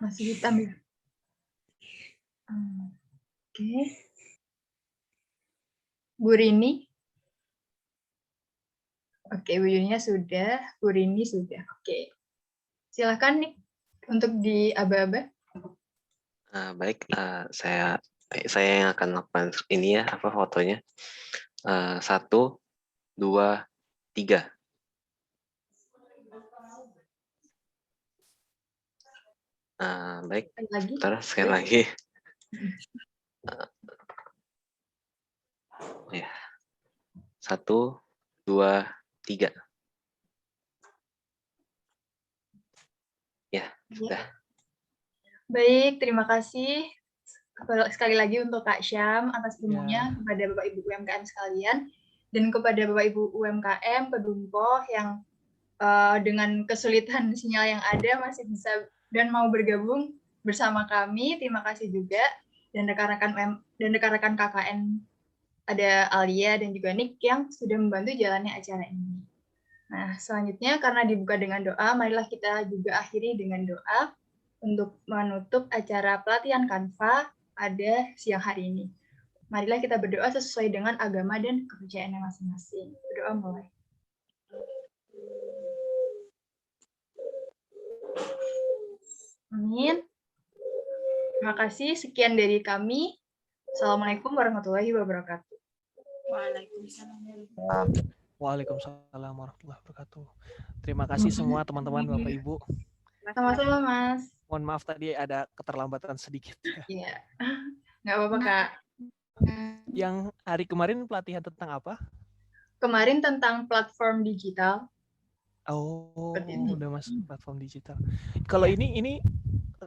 Masih hitam ya? Oke. Bu Rini? Oke, Bu Yunia sudah, Bu Rini sudah. Oke. Silahkan nih untuk di aba-aba. Baik, saya yang akan lakukan ini ya, fotonya. 1, 2, 3. Baik, Lagi. sekali lagi. Ya. 1, 2, 3. Ya, sudah. Baik, terima kasih sekali lagi untuk Kak Syam atas ilmunya kepada Bapak Ibu UMKM sekalian dan kepada Bapak Ibu UMKM Kedumpoh yang dengan kesulitan sinyal yang ada masih bisa dan mau bergabung bersama kami. Terima kasih juga dan rekan-rekan KKN ada Alia dan juga Nick yang sudah membantu jalannya acara ini. Nah, selanjutnya karena dibuka dengan doa, marilah kita juga akhiri dengan doa untuk menutup acara pelatihan Canva pada siang hari ini. Marilah kita berdoa sesuai dengan agama dan kepercayaannya masing-masing. Berdoa mulai. Amin. Terima kasih. Sekian dari kami. Assalamualaikum warahmatullahi wabarakatuh. Waalaikumsalam warahmatullahi wabarakatuh. Terima kasih semua teman-teman Bapak Ibu. Sama-sama, Mas. Mohon maaf tadi ada keterlambatan sedikit. Iya. Nggak apa-apa, Kak. Yang hari kemarin pelatihan tentang apa? Kemarin tentang platform digital. Oh, udah masuk platform digital. Kalau ini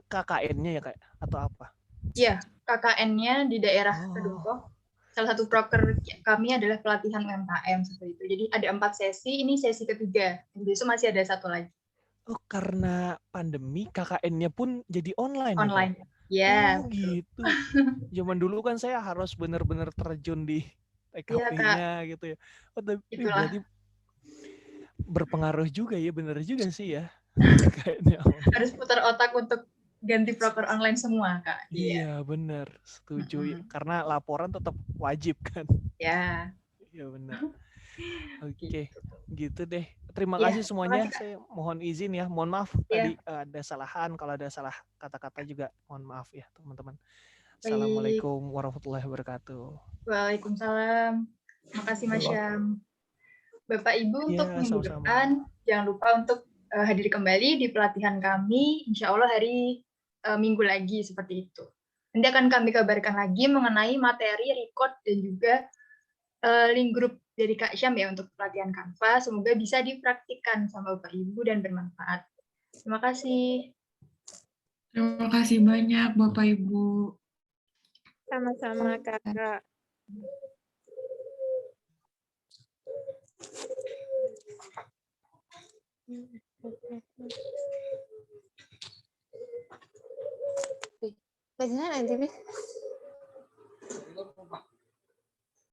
KKN-nya ya, Kak? Atau apa? Iya, KKN-nya di daerah Kedumpoh. Salah satu proker kami adalah pelatihan UMKM seperti itu. Jadi ada 4 sesi, ini sesi ketiga. Besok masih ada 1 lagi. Oh, karena pandemi KKN-nya pun jadi online. Online. Ya. Oh, gitu. Zaman dulu kan saya harus benar-benar terjun di TKP-nya gitu ya. Oh, tapi berarti berpengaruh juga ya, benar juga sih ya. Harus putar otak untuk ganti proker online semua, Kak. Iya, benar. Setuju. Karena laporan tetap wajib kan. Ya. Iya, benar. Oke, gitu deh. Terima kasih semuanya. Saya mohon izin ya. Mohon maaf tadi ada salahan. Kalau ada salah kata-kata juga mohon maaf ya, teman-teman. Assalamualaikum warahmatullahi wabarakatuh. Waalaikumsalam. Terima kasih, Mas Syam. Bapak Ibu untuk minggu depan jangan lupa untuk hadir kembali di pelatihan kami. Insya Allah hari Minggu lagi seperti itu. Nanti akan kami kabarkan lagi mengenai materi, record, dan juga link grup dari Kak Syam ya untuk pelatihan Canva. Semoga bisa dipraktikkan sama Bapak Ibu dan bermanfaat. Terima kasih. Terima kasih banyak Bapak Ibu. Sama-sama Kakak. Bagaimana nanti,